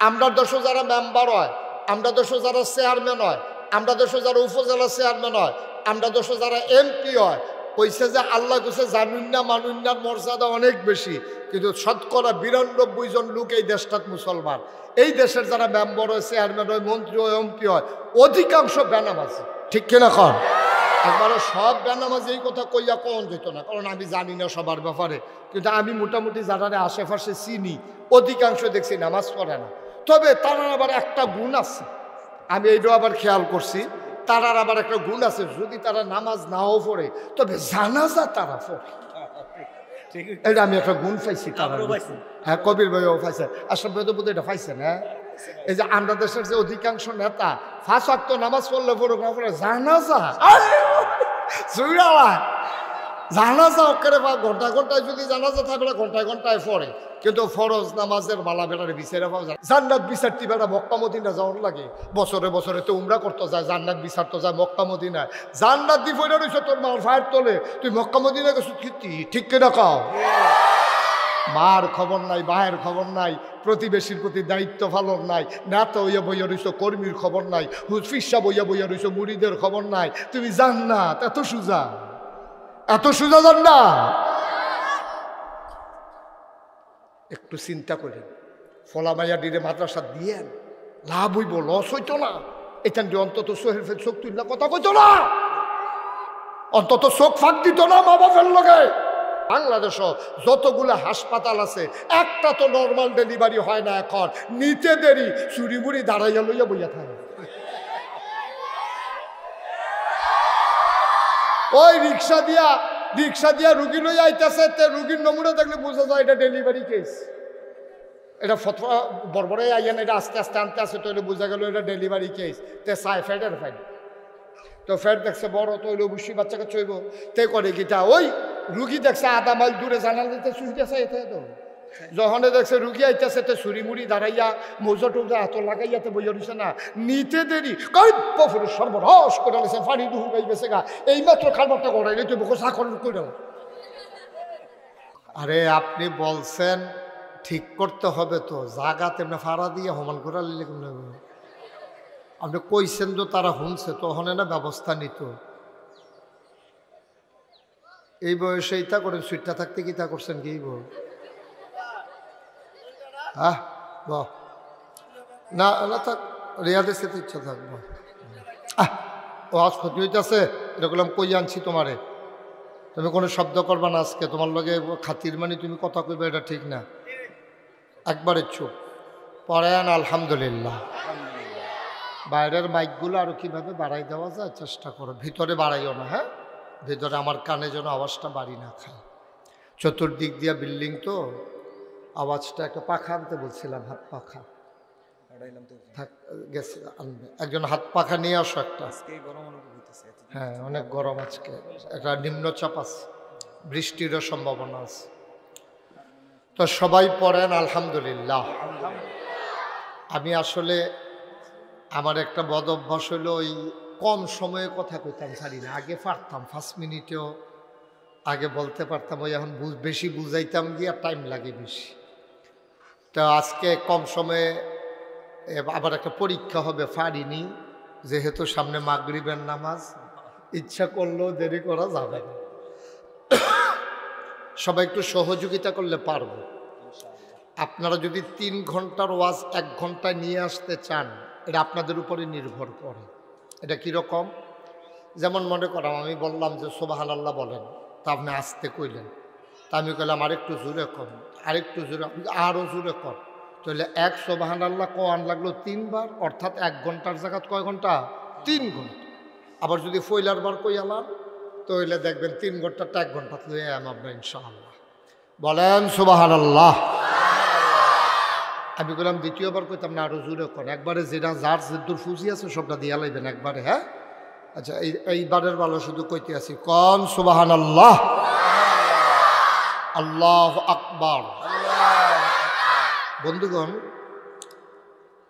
আমরা দেশে যারা মেম্বার হয়, আমরা দেশে যারা চেয়ারম্যান হয়, আমরা দেশে যারা উপজেলা চেয়ারম্যান হয়, আমরা দেশে যারা এমপি হয়, কইছে যে আল্লাহ কইছে জানুন না মানুন না মর্যাদা অনেক বেশি, কিন্তু শতকরা 92 জন লোক এই দেশটাত মুসলমান। এই দেশের যারা মেম্বার হয়, চেয়ারম্যান হয়, মন্ত্রী হয়, এমপি হয়, অধিকাংশ বেনামাজি। ঠিক কিনা কন? একবারে সব বেনামাজি এই কথা কইয়া কন যেত না, কারণ আমি জানি না সবার ব্যাপারে, কিন্তু আমি মোটামুটি যারা আশেপাশে চিনি অধিকাংশ দেখছি নামাজ পড়ে না। তবে তারার আবার একটা গুণ আছে, আমি এইটাও আবার খেয়াল করছি, তারার আবার একটা গুণ আছে, যদি তারা নামাজ নাও পড়ে তবে জানাজা তারা পড়ে। এটা আমি একটা গুণ পাইছি তারা। হ্যাঁ, কবির ভাইও পাইছে, আসলে বোধ এটা পাইছেন। হ্যাঁ, এই যে আমরা দেশের যে অধিকাংশ নেতা 5 ওয়াক্ত নামাজ পড়লে পড়ুক না পড়ে জানাজা জানাজা ওকে ঘন্টা ঘন্টায় যদি জানাজা থাকলে ঘন্টায় ঘন্টায় পড়ে, কিন্তু ফরজ নামাজের মালা বেড়ারে বিচারে পাওয়া যায়। জান্নাত বিচারতে বেড়া মক্কা মদিনা যাওয়ার লাগে, বছরে বছরে তো উমরা করতে যায়, জান্নাত বিচার তো যায় মক্কা মদিনায়। জান্নাত দি ফইরা রইছ তোর মার ফায়ের তলে, তুই মক্কা মদিনা গেছ কীর্তি। ঠিক কিনা কও? মার খবর নাই, বাহের খবর নাই, প্রতিবেশীর প্রতি দায়িত্ব পালন নাই, নেতা হইয়া বইয়া রইছ কর্মীর খবর নাই, হুজফিসা বইয়া বইয়া রইছ মুরিদের খবর নাই। তুমি জান্নাত এত সুজা, এত সুজা জান্নাত। একটু চিন্তা করেন, ফলামাইয়া ডিরে মাদ্রাসা দিয়েন, লাভ হইব, লস হইতো না। এখান দিয়ে অন্তত সোহের ফের চোখ তুললা কথা কইতো না, অন্তত চোখ ফাঁক দিত না মা বাপের লগে। বাংলাদেশ যতগুলো হাসপাতাল আছে একটা তো নর্মাল ডেলিভারি হয় না, এখন নিতে দেরি, চুরি মুড়ি দাঁড়াইয়া লইয়া বইয়া থাকে। ওই রিক্সা দিয়া রুগী লইয়া আইতেছে, রুগীর নমুনা দেখলে বোঝা যায় এটা ডেলিভারি কেস। এটা ফতোয়া বড়বড়াই আইয়ান, এটা আস্তে আস্তে আনতে আসে, তো বোঝা গেল এটা ডেলিভারি কেস। তে চাই ফ্যাটের ফাইন, তো ফ্যাট দেখছে বড়, তো অবশ্যই বাচ্চাকে চইব, তে করে গীতা ওই রুগী দেখছে আধা মাইল দূরে জানাল দিতে চুরিতেছে, এতে তো যখন দেখছে রুগী আইতেছে তো ছুরি মুড়ি দাঁড়াইয়া মৌজা টৌজা হাত লাগাইয়াতে বইয়া রইছে না, নিতে দেরি কপুরের সর্বরস করে লেছে, পানি দুহু গাই গেছে গা, এইমাত্র খাবারটা গড়াইলে তুই বকো চাকর করে। আরে আপনি বলছেন ঠিক করতে হবে, তো জাগা তেমনি ফাড়া দিয়ে সমান করে লিলে কেমন হবে? আপনি কইছেন তো তারা শুনছে, তখন না ব্যবস্থা নিত। এই বয়সে ইতা করেন, সুইটটা থাকতে কি তা করছেন কি বল? হ্যাঁ না না থাক, রেয়াদের সাথে ইচ্ছা থাকবো। ও আজ ক্ষতি হইতেছে, এটা বললাম কই আনছি তোমারে, তুমি কোনো শব্দ করবা না আজকে, তোমার লগে খাতির মানে তুমি কথা কইবে, এটা ঠিক না। একবারে চুপ পড়েন আলহামদুলিল্লাহ। বাইরের মাইকগুলো আরও কীভাবে বাড়াই দেওয়া যায় চেষ্টা করো, ভিতরে বাড়াইও না। হ্যাঁ, ভিতরে আমার কানে যেন আওয়াজটা বাড়ি না খায়। চতুর্দিক দিয়া বিল্ডিং তো, আওয়াজটা একটা পাখা আনতে বলছিলাম, হাত পাখা গেছে আনবে, একজন হাত পাখা নিয়ে আসো একটা। হ্যাঁ, অনেক গরম আজকে, একটা নিম্নচাপ আছে, বৃষ্টিরও সম্ভাবনা আছে। তো সবাই পড়েন আলহামদুলিল্লাহ। আমি আসলে আমার একটা বদ অভ্যাস হলো, ওই কম সময়ে কথা কইতাম ছাড়ি না। আগে পারতাম 5 মিনিটেও আগে বলতে পারতাম, ওই এখন বেশি বুঝাইতাম গিয়ে টাইম লাগে বেশি। তো আজকে কম সময়ে, আবার একটা পরীক্ষা হবে, পারিনি, যেহেতু সামনে মাগরিবের নামাজ, ইচ্ছা করলেও দেরি করা যাবে না। সবাই একটু সহযোগিতা করলে পারবো। আপনারা যদি 3 ঘন্টার ওয়াজ 1 ঘন্টায় নিয়ে আসতে চান, এটা আপনাদের উপরে নির্ভর করে। এটা কীরকম? যেমন মনে করাম, আমি বললাম যে সুবহানাল্লাহ বলেন, তা আপনি আসতে কইলেন, তা আমি কইলাম আরেকটু জোরে কর, আরেকটু জোরে, আরও জোরে কর, তাহলে 1 সুবহানাল্লাহ কোয়ান লাগলো 3 বার, অর্থাৎ 1 ঘন্টার জায়গায় কয় ঘন্টা? 3 ঘন্টা। আবার যদি ফইলার বার কই আলাম, তাহলে দেখবেন 3 ঘন্টাটা 1 ঘন্টা লয়ে আমরা ইনশাআল্লাহ। বলেন সুবহানাল্লাহ। আমি বললাম দ্বিতীয়বার কইতাম না, আরো জোরে কর, একবারে যেটা যার যেদুর ফুজি আছে সবটা দিয়া লাইবেন একবারে। হ্যাঁ, আচ্ছা, এইবারের ভালো শুধু কইতে আছি, কোন সুবহানাল্লাহ, আল্লাহু আকবার। বন্ধুগণ,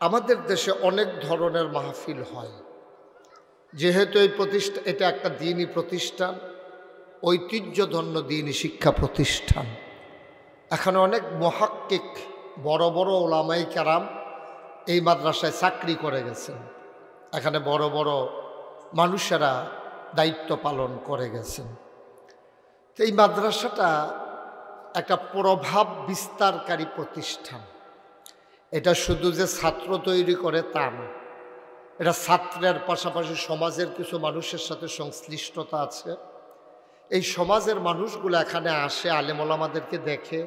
আমাদের দেশে অনেক ধরনের মাহফিল হয়, যেহেতু এই প্রতিষ্ঠান, এটা একটা দ্বীনি প্রতিষ্ঠান, ঐতিহ্যধন্য দ্বীনি শিক্ষা প্রতিষ্ঠান। এখানে অনেক মুহাক্কিক, বড় বড় ওলামায়ে কেরাম এই মাদ্রাসায় চাকরি করে গেছেন, এখানে বড় বড় মানুষেরা দায়িত্ব পালন করে গেছেন। তো এই মাদ্রাসাটা একটা প্রভাব বিস্তারকারী প্রতিষ্ঠান। এটা শুধু যে ছাত্র তৈরি করে তা না, এটা ছাত্রের পাশাপাশি সমাজের কিছু মানুষের সাথে সংশ্লিষ্টতা আছে। এই সমাজের মানুষগুলো এখানে আসে, আলেম ওলামাদেরকে দেখে,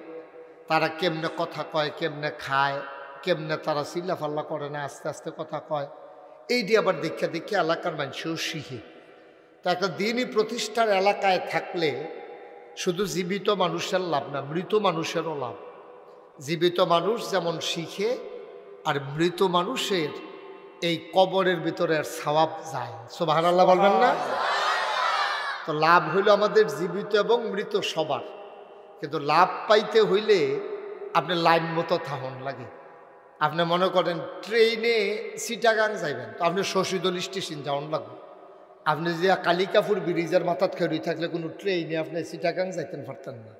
তারা কেমনে কথা কয়, কেমনে খায়, কেমনে তারা চিল্লাফাল্লা করে না, আস্তে আস্তে কথা কয়, এইটি আবার দেখে দেখে এলাকার মানুষও শিখে। তা একটা দিনই প্রতিষ্ঠার এলাকায় থাকলে শুধু জীবিত মানুষের লাভ না, মৃত মানুষেরও লাভ। জীবিত মানুষ যেমন শিখে, আর মৃত মানুষের এই কবরের ভিতরে সওয়াব যায়। সুবহানাল্লাহ বলবেন না? তো লাভ হইল আমাদের জীবিত এবং মৃত সবার, কিন্তু লাভ পাইতে হইলে আপনি লাইন মতো থাকুন লাগে। আপনি মনে করেন ট্রেনে চিটাগাং যাইবেন, তো আপনি শশীদল স্টেশন যাওয়ান লাগবে। আপনি যে কালিকাপুর ব্রিজের মাথাত খেয়ে থাকলে কোনো ট্রেনে আপনি চিটাগাং যাইতেন পারতেন না।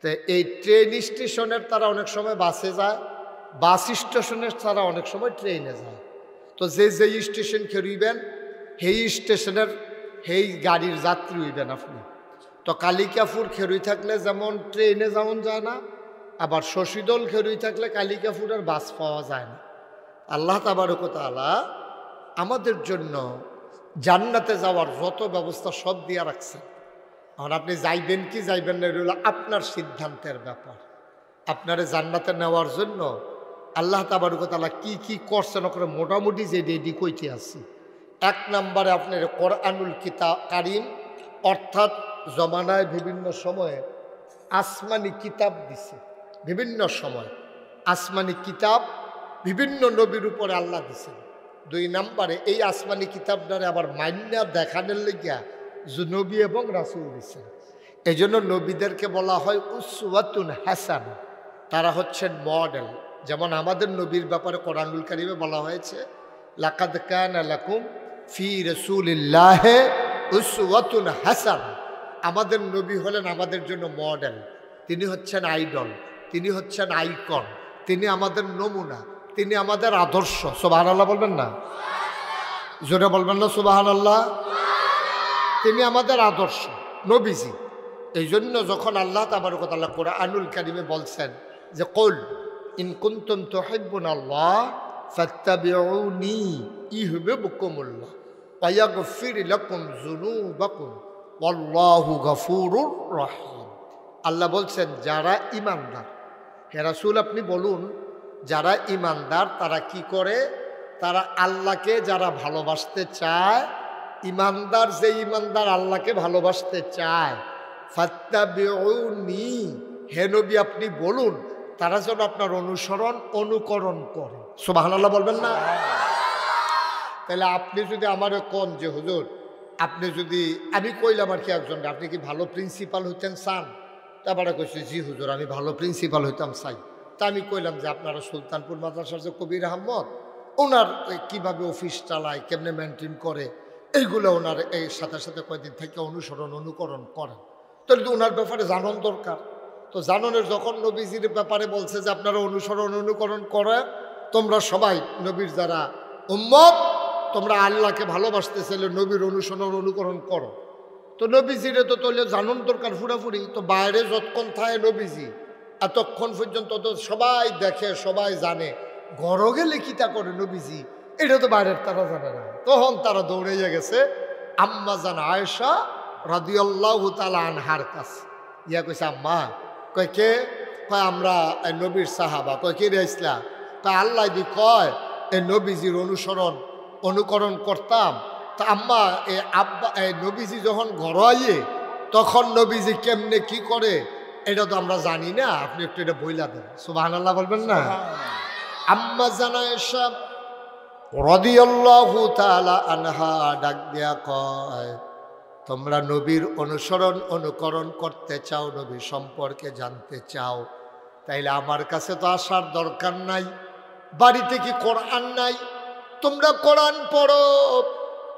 তো এই ট্রেন স্টেশনের তারা অনেক সময় বাসে যায়, বাস স্টেশনের তারা অনেক সময় ট্রেনে যায়। তো যে স্টেশন খেরুইবেন সেই স্টেশনের সেই গাড়ির যাত্রী হইবেন আপনি। তো কালিকাপুর খেরুই থাকলে যেমন ট্রেনে যেমন যায় না, আবার শশীদল খেরুই থাকলে কালিকাপুরের বাস পাওয়া যায় না। আল্লাহ তাবারক ওয়া তাআলা আমাদের জন্য জান্নাতে যাওয়ার যত ব্যবস্থা সব দিয়ে রাখছেন। আর আপনি যাইবেন কি যাইবেন না, এটা আপনার সিদ্ধান্তের ব্যাপার। আপনারে জান্নাতে নেওয়ার জন্য আল্লাহ তাবারক ওয়া তাআলা কি কি করছেন ওখানে মোটামুটি যে রেডি কইতে আসি। এক নম্বরে আপনার কোরআনুল কারীম, অর্থাৎ জমানায় বিভিন্ন সময়ে আসমানি কিতাব দিছে, বিভিন্ন সময় আসমানি কিতাব বিভিন্ন নবীর উপরে আল্লাহ দিছেন। দুই নম্বরে এই আসমানি কিতাবটারে আবার মান্যা দেখানোর লেগিয়া নবী এবং রাসূল দিছেন। এই জন্য নবীদেরকে বলা হয় উসওয়াতুন হাসানা, তারা হচ্ছেন মডেল। যেমন আমাদের নবীর ব্যাপারে কোরআনুল কারীমে বলা হয়েছে লাকাদ কানা লাকুম ফি রাসূলিল্লাহি উসওয়াতুন হাসানা। আমাদের নবী হলেন আমাদের জন্য মডেল, তিনি হচ্ছেন আইডল, তিনি হচ্ছেন আইকন, তিনি আমাদের নমুনা, তিনি আমাদের আদর্শ। সুবহানাল্লাহ বলবেন না? জোরে বলবেন না সুবহানাল্লাহ? তিনি আমাদের আদর্শ নবীজি। এই জন্য যখন আল্লাহ তাবারক ওয়া তাআলা কোরআনুল কারীমে বলছেন যে কুল ইন কুনতুম তুহিব্বুনাল্লাহ ফাত্তাবিউনি ইউহিব্বুকুমুল্লাহ ওয়া ইয়াগফির লাকুম যুনুবাকুম ওয়াল্লাহু গফুরুর রহিম। আল্লাহ বলছেন যারা ঈমানদার, হে রাসূল আপনি বলুন যারা ঈমানদার তারা কি করে, তারা আল্লাহকে যারা ভালোবাসতে চায়, ঈমানদার যে ঈমানদার আল্লাহকে ভালোবাসতে চায়, ফাত্তাবিউনি হে নবী আপনি বলুন তারা যেন আপনার অনুকরণ করে। সুবহানাল্লাহ বলবেন না? তাহলে আপনি যদি আমারে কোন যে হুজুর আপনি যদি, আমি কইলাম আর কি একজন, আপনি কি ভালো প্রিন্সিপাল হইতেন চান? তারপরে কইছি জি হুজুর আমি ভালো প্রিন্সিপাল হইতাম চাই। তা আমি কইলাম যে আপনারা সুলতানপুর মাদ্রাসার যে কবির আহমদ, ওনার কিভাবে অফিস চালায়, কেমনে মেনটেন করে, এইগুলো ওনার এই সাথে সাথে কয়েকদিন থেকে অনুকরণ করেন। তাহলে তো ওনার ব্যাপারে জানন দরকার। তো জাননের যখন নবীজির ব্যাপারে বলছে যে আপনারা অনুকরণ করে, তোমরা সবাই নবীর যারা উম্মত তোমরা আল্লাহকে ভালোবাসতে চাইলে নবীর অনুকরণ করো। তো নবীজিরে তো তাহলে জানন দরকার পুরাপুরি। তো বাইরে যতক্ষণ থাকে নবীজি এতক্ষণ পর্যন্ত তো সবাই দেখে সবাই জানে, ঘর গেলে কিতা করে নবীজি এটা তো বাইরের তারা জানে না। তখন তারা দৌড়াইয়া গেছে আম্মা জান আয়েশা রাদিয়াল্লাহু তাআলা আনহার কাছে। ইয়া কইছে আম্মা, কয় কে? কয় আমরা নবীর সাহাবা। কয় কে রে ইসলাম? কয় আল্লাহ দি কয় এই নবীজির অনুকরণ করতাম। তা আম্মা নবীজি যখন ঘর আইয়ে তখন নবীজি কেমনে কি করে এটা তো আমরা জানি না, আপনি একটু এটা বইলা দেন। সুবহানাল্লাহ বলবেন না? আম্মা জান আয়েশা রাদিয়াল্লাহু তাআলা আনহা ডাক দিয়া কয় তোমরা নবীর অনুকরণ করতে চাও, নবী সম্পর্কে জানতে চাও, তাইলে আমার কাছে তো আসার দরকার নাই। বাড়িতে কি কোরআন নাই? তোমরা কোরআন পড়ো,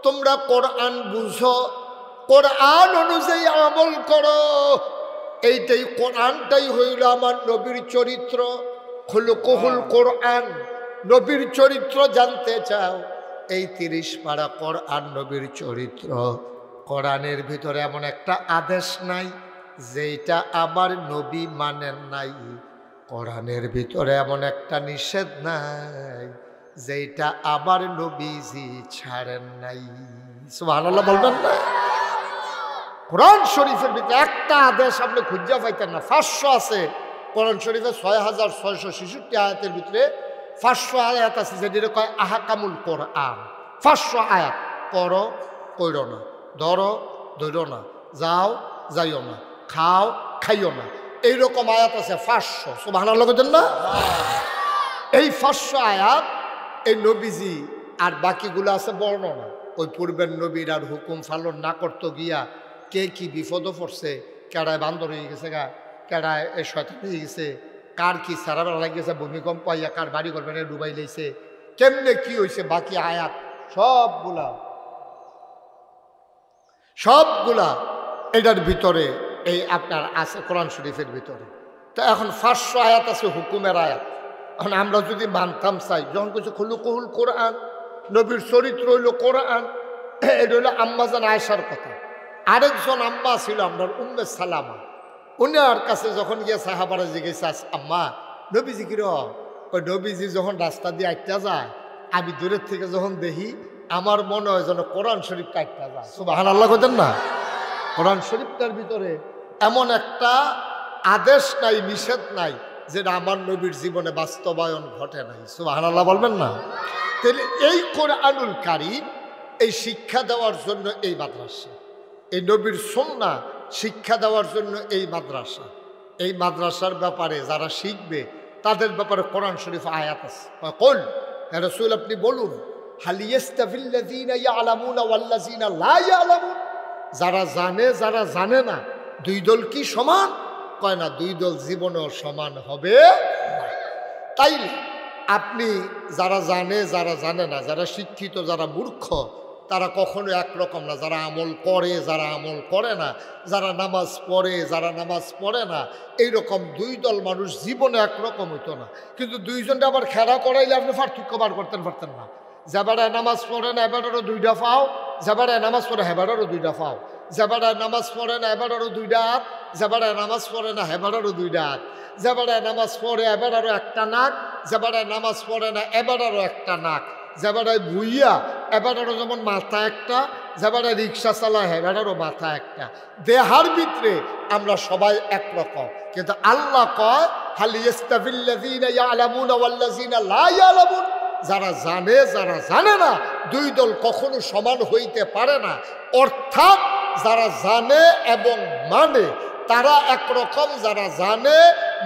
তোমরা কোরআন বুঝো, কোরআন অনুযায়ী আমল করো। এইটাই কোরআনটাই হইল আমার নবীর চরিত্র, খুলুকুহুল কোরআন। নবীর চরিত্র জানতে চাও, এই 30 পারা কোরআন নবীর চরিত্র। কোরআনের ভিতরে এমন একটা আদেশ নাই যেটা আবার নবী মানেন নাই। কোরআনের ভিতরে এমন একটা নিষেধ নাই যেটা আবার নবীজি ছাড়েন নাই। সুবহানাল্লাহ বলবেন না? কোরআন শরীফের ভিতরে একটা আদেশ আপনি খুঁজে পাইতেন না। 500 আছে কোরআন শরীফে, 6666 আয়াতের ভিতরে 500 আয়াত আছে যেটা কয় আহকামুল কোরআন। 500 আয়াত। করো, কইরো না, ধরো, ধরো না, যাও, যাইও না, খাও, খাইও না, এইরকম আয়াত আছে 500। সুবহানাল্লাহ বলেন না? এই 500 আয়াত এই নবীজি আর বাকিগুলো আছে বর্ণনা। ওই পূর্বের নবীর আর হুকুম পালন না করতে গিয়া কে কি বিপদও পড়ছে, কেডায় বান্দর হয়ে গেছে গা, কেডায় শয়তান হয়ে গেছে, কার কি সারাবার লাগিয়েছে, ভূমিকম্প আইয়া কার বাড়ি ঘর বেড়ে ডুবাই লাইছে, কেমনে কি হয়েছে, বাকি আয়াত সবগুলা এটার ভিতরে এই আপনার আছে কোরআন শরীফের ভিতরে। তো এখন 500 আয়াত আছে হুকুমের আয়াত। এখন আমরা যদি মানতাম চাই, যখন কিছু খুলুকুহুল কোরআন, নবীর চরিত্র হইল কোরআন, এটা হইল আম্মাজান আয়েশার কথা। আরেকজন আম্মা ছিল আপনার উম্মে সালামা। উনার কাছে যখন গিয়ে সাহাবারা জিজ্ঞেস, আম্মা নবীজি কিরকম? ওই নবীজি যখন রাস্তা দিয়ে আটটা যায়, আমি দূরের থেকে যখন দেখি আমার মনে হয় যেন কোরআন শরীফটা আটটা যায়। সুবহানাল্লাহ বলেন না? কোরআন শরীফটার ভিতরে এমন একটা আদেশ নাই, নিষেধ নাই যেটা আমার নবীর জীবনে বাস্তবায়ন ঘটে নাই। সুবহানাল্লাহ বলবেন না? তাহলে এই কোরআনুল কারীম এই শিক্ষা দেওয়ার জন্য এই মাদ্রাসা, এই নবীর সুন্নাহ শিক্ষা দেওয়ার জন্য এই মাদ্রাসা। এই মাদ্রাসার ব্যাপারে যারা শিখবে তাদের ব্যাপারে কোরআন শরীফ আয়াত আছে। কল হে রাসূল, আপনি বলুন, হাল ইয়াস্তাভিল্লাযীনা ইয়ালামুনা ওয়াল্লাযীনা লা ইয়ালামুন, যারা জানে যারা জানে না দুই দল কি সমান? কয় না, দুই দল জীবনেও সমান হবে না। তাইলে আপনি যারা জানে যারা জানে না, যারা শিক্ষিত যারা মূর্খ, তারা কখনো একরকম না। যারা আমল করে যারা আমল করে না, যারা নামাজ পড়ে যারা নামাজ পড়ে না, এইরকম দুই দল মানুষ জীবনে একরকম হইতো না। কিন্তু দুইজনটা আবার খেলা করাইলে আপনি পার্থক্য বার করতেন পারতেন না। যাবারায় নামাজ পড়ে না এবারেরও 2টা পাও, যাবারায় নামাজ পড়ে হেবারেরও 2টা পাও, যাবারায় নামাজ পড়ে না এবারেরও 2টা হাত, যাবারায় নামাজ পড়ে না হেবারেরও 2টা হাত, যাবারায় নামাজ পড়ে এবারেরও একটা নাক, যাবারায় নামাজ পড়ে না এবারেরও একটা নাক, যাবারায় ভুইয়া এবারেরও যেমন মাথা একটা, যাবারায় রিক্সা চালায় হেবারেরও মাথা একটা। দেহার ভিতরে আমরা সবাই একরকম, কিন্তু আল্লাহ কয় হাল ইয়াস্তাভিল্লাযীনা ইয়ালামুনা ওয়াল্লাযীনা লা ইয়ালামুন, যারা জানে যারা জানে না দুই দল কখনো সমান হইতে পারে না। অর্থাৎ যারা জানে এবং মানে তারা একরকম, যারা জানে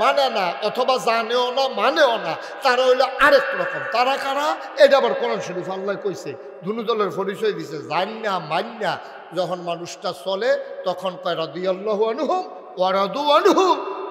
মানে না অথবা জানেও না মানেও না তারা হইলো আরেক রকম। তারা কারা? এটা আবার কোরআন শরীফ আল্লাহ কইছে, দুনো দলের পরিচয় দিছে। জান্না মান্না যখন মানুষটা চলে তখন কয় রাদিয়াল্লাহু আনহুম ওয়া রাদু আনহু,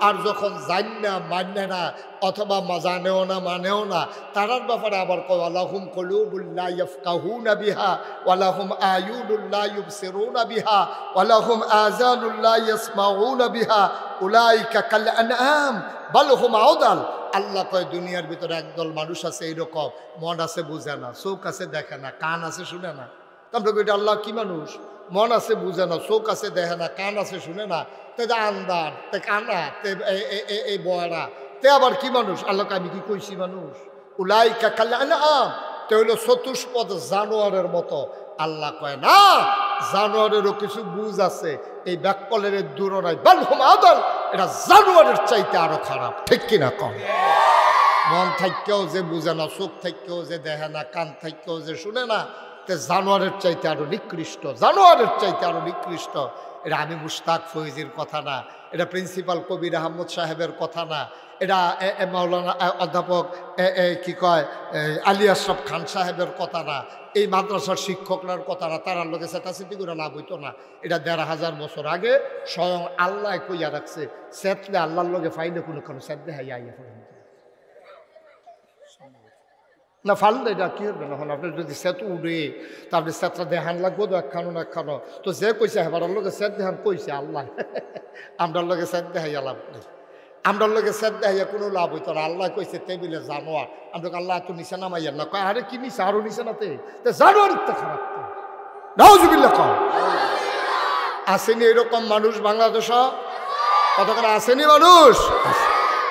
আর যখন জান্না মান্না না অথবা জানেও না মানেও না তারার ব্যাপারে আবার কয় ওয়ালাহুম কুলুবুল লা ইয়াফকাহুনা বিহা ওয়ালাহুম আয়ুনুল লা ইউবসিরুনা বিহা ওয়ালাহুম আযানুল লা ইয়াসমাউনা বিহা উলাইকা কাল আনআম বাল হুম আদাল। আল্লাহ কয় দুনিয়ার ভিতরে একদল মানুষ আছে এইরকম, মন আছে বুঝে না, চোখ আছে দেখে না, কান আছে শুনে না। তারপরে কইটা আল্লাহ কি মানুষ? মন আছে বুঝে না, চোখ আছে দেখে না, কান আছে শুনে না, তে আন্দার তে কানা তে এই বয়রা, তে আবার কি মানুষ? আল্লাহকে আমি কি কইছি মানুষ? উলাইকা কাল আনআম, তে হইল চতুষ্পদ জানোয়ারের মতো। আল্লাহ কয় না, জানোয়ারেরও কিছু বুঝ আছে, এই ব্যাককলের দূর নাই, বাল হুম আদাল, এটা জানোয়ারের চাইতে আরো খারাপ। ঠিক কিনা কম? মন থাকতেও যে বুঝে না, চোখ থাকতেও যে দেখে না, কান থাকতেও যে শুনে না, তে জানোয়ারের চাইতে আরো নিকৃষ্ট, জানোয়ারের চাইতে আরো নিকৃষ্ট। এটা আমি মুশতাক ফৈজির কথা না, এটা প্রিন্সিপাল কবির আহমদ সাহেবের কথা না, এটা মাওলানা অধ্যাপক কি কয় আলী আশরাফ খান সাহেবের কথা না, এই মাদ্রাসার শিক্ষকরার কথা না। তার লোকে চেতাচেতি করে লাভ হইতো না। এটা 1500 বছর আগে স্বয়ং আল্লাহ কইয়া রাখছে, সেতলে আল্লাহর লগে ফাইলে কোনো কোনো সেদে হাইয়া আইয়া পড়ে না ফাললে এটা কি হবে না। আপনার যদি সেতু উড়ে তা আপনি সেতটা দেহান লাগবো তো একখানো না একখানো, তো যে কইছে হেবার লোকে সেত দেহান কইছে আল্লাহ, আমরার লোকে সেত দেহাই আলাপ নেই। আমরা লোকে শ্রদ্ধা হইয়া কোনো লাভ হইতো না। আল্লাহ কইছে টেবিলে জানোয়ার, আমরা আল্লাহ এত নিচে নামাইয়ার না, কয় আরে কি নিচে আরো নিচে নাতে জানোয়ার ইত্যা খারাপ তো নাউজুবিল্লাহ কম আসেনি এরকম মানুষ বাংলাদেশ কতক্ষণ আসেনি মানুষ।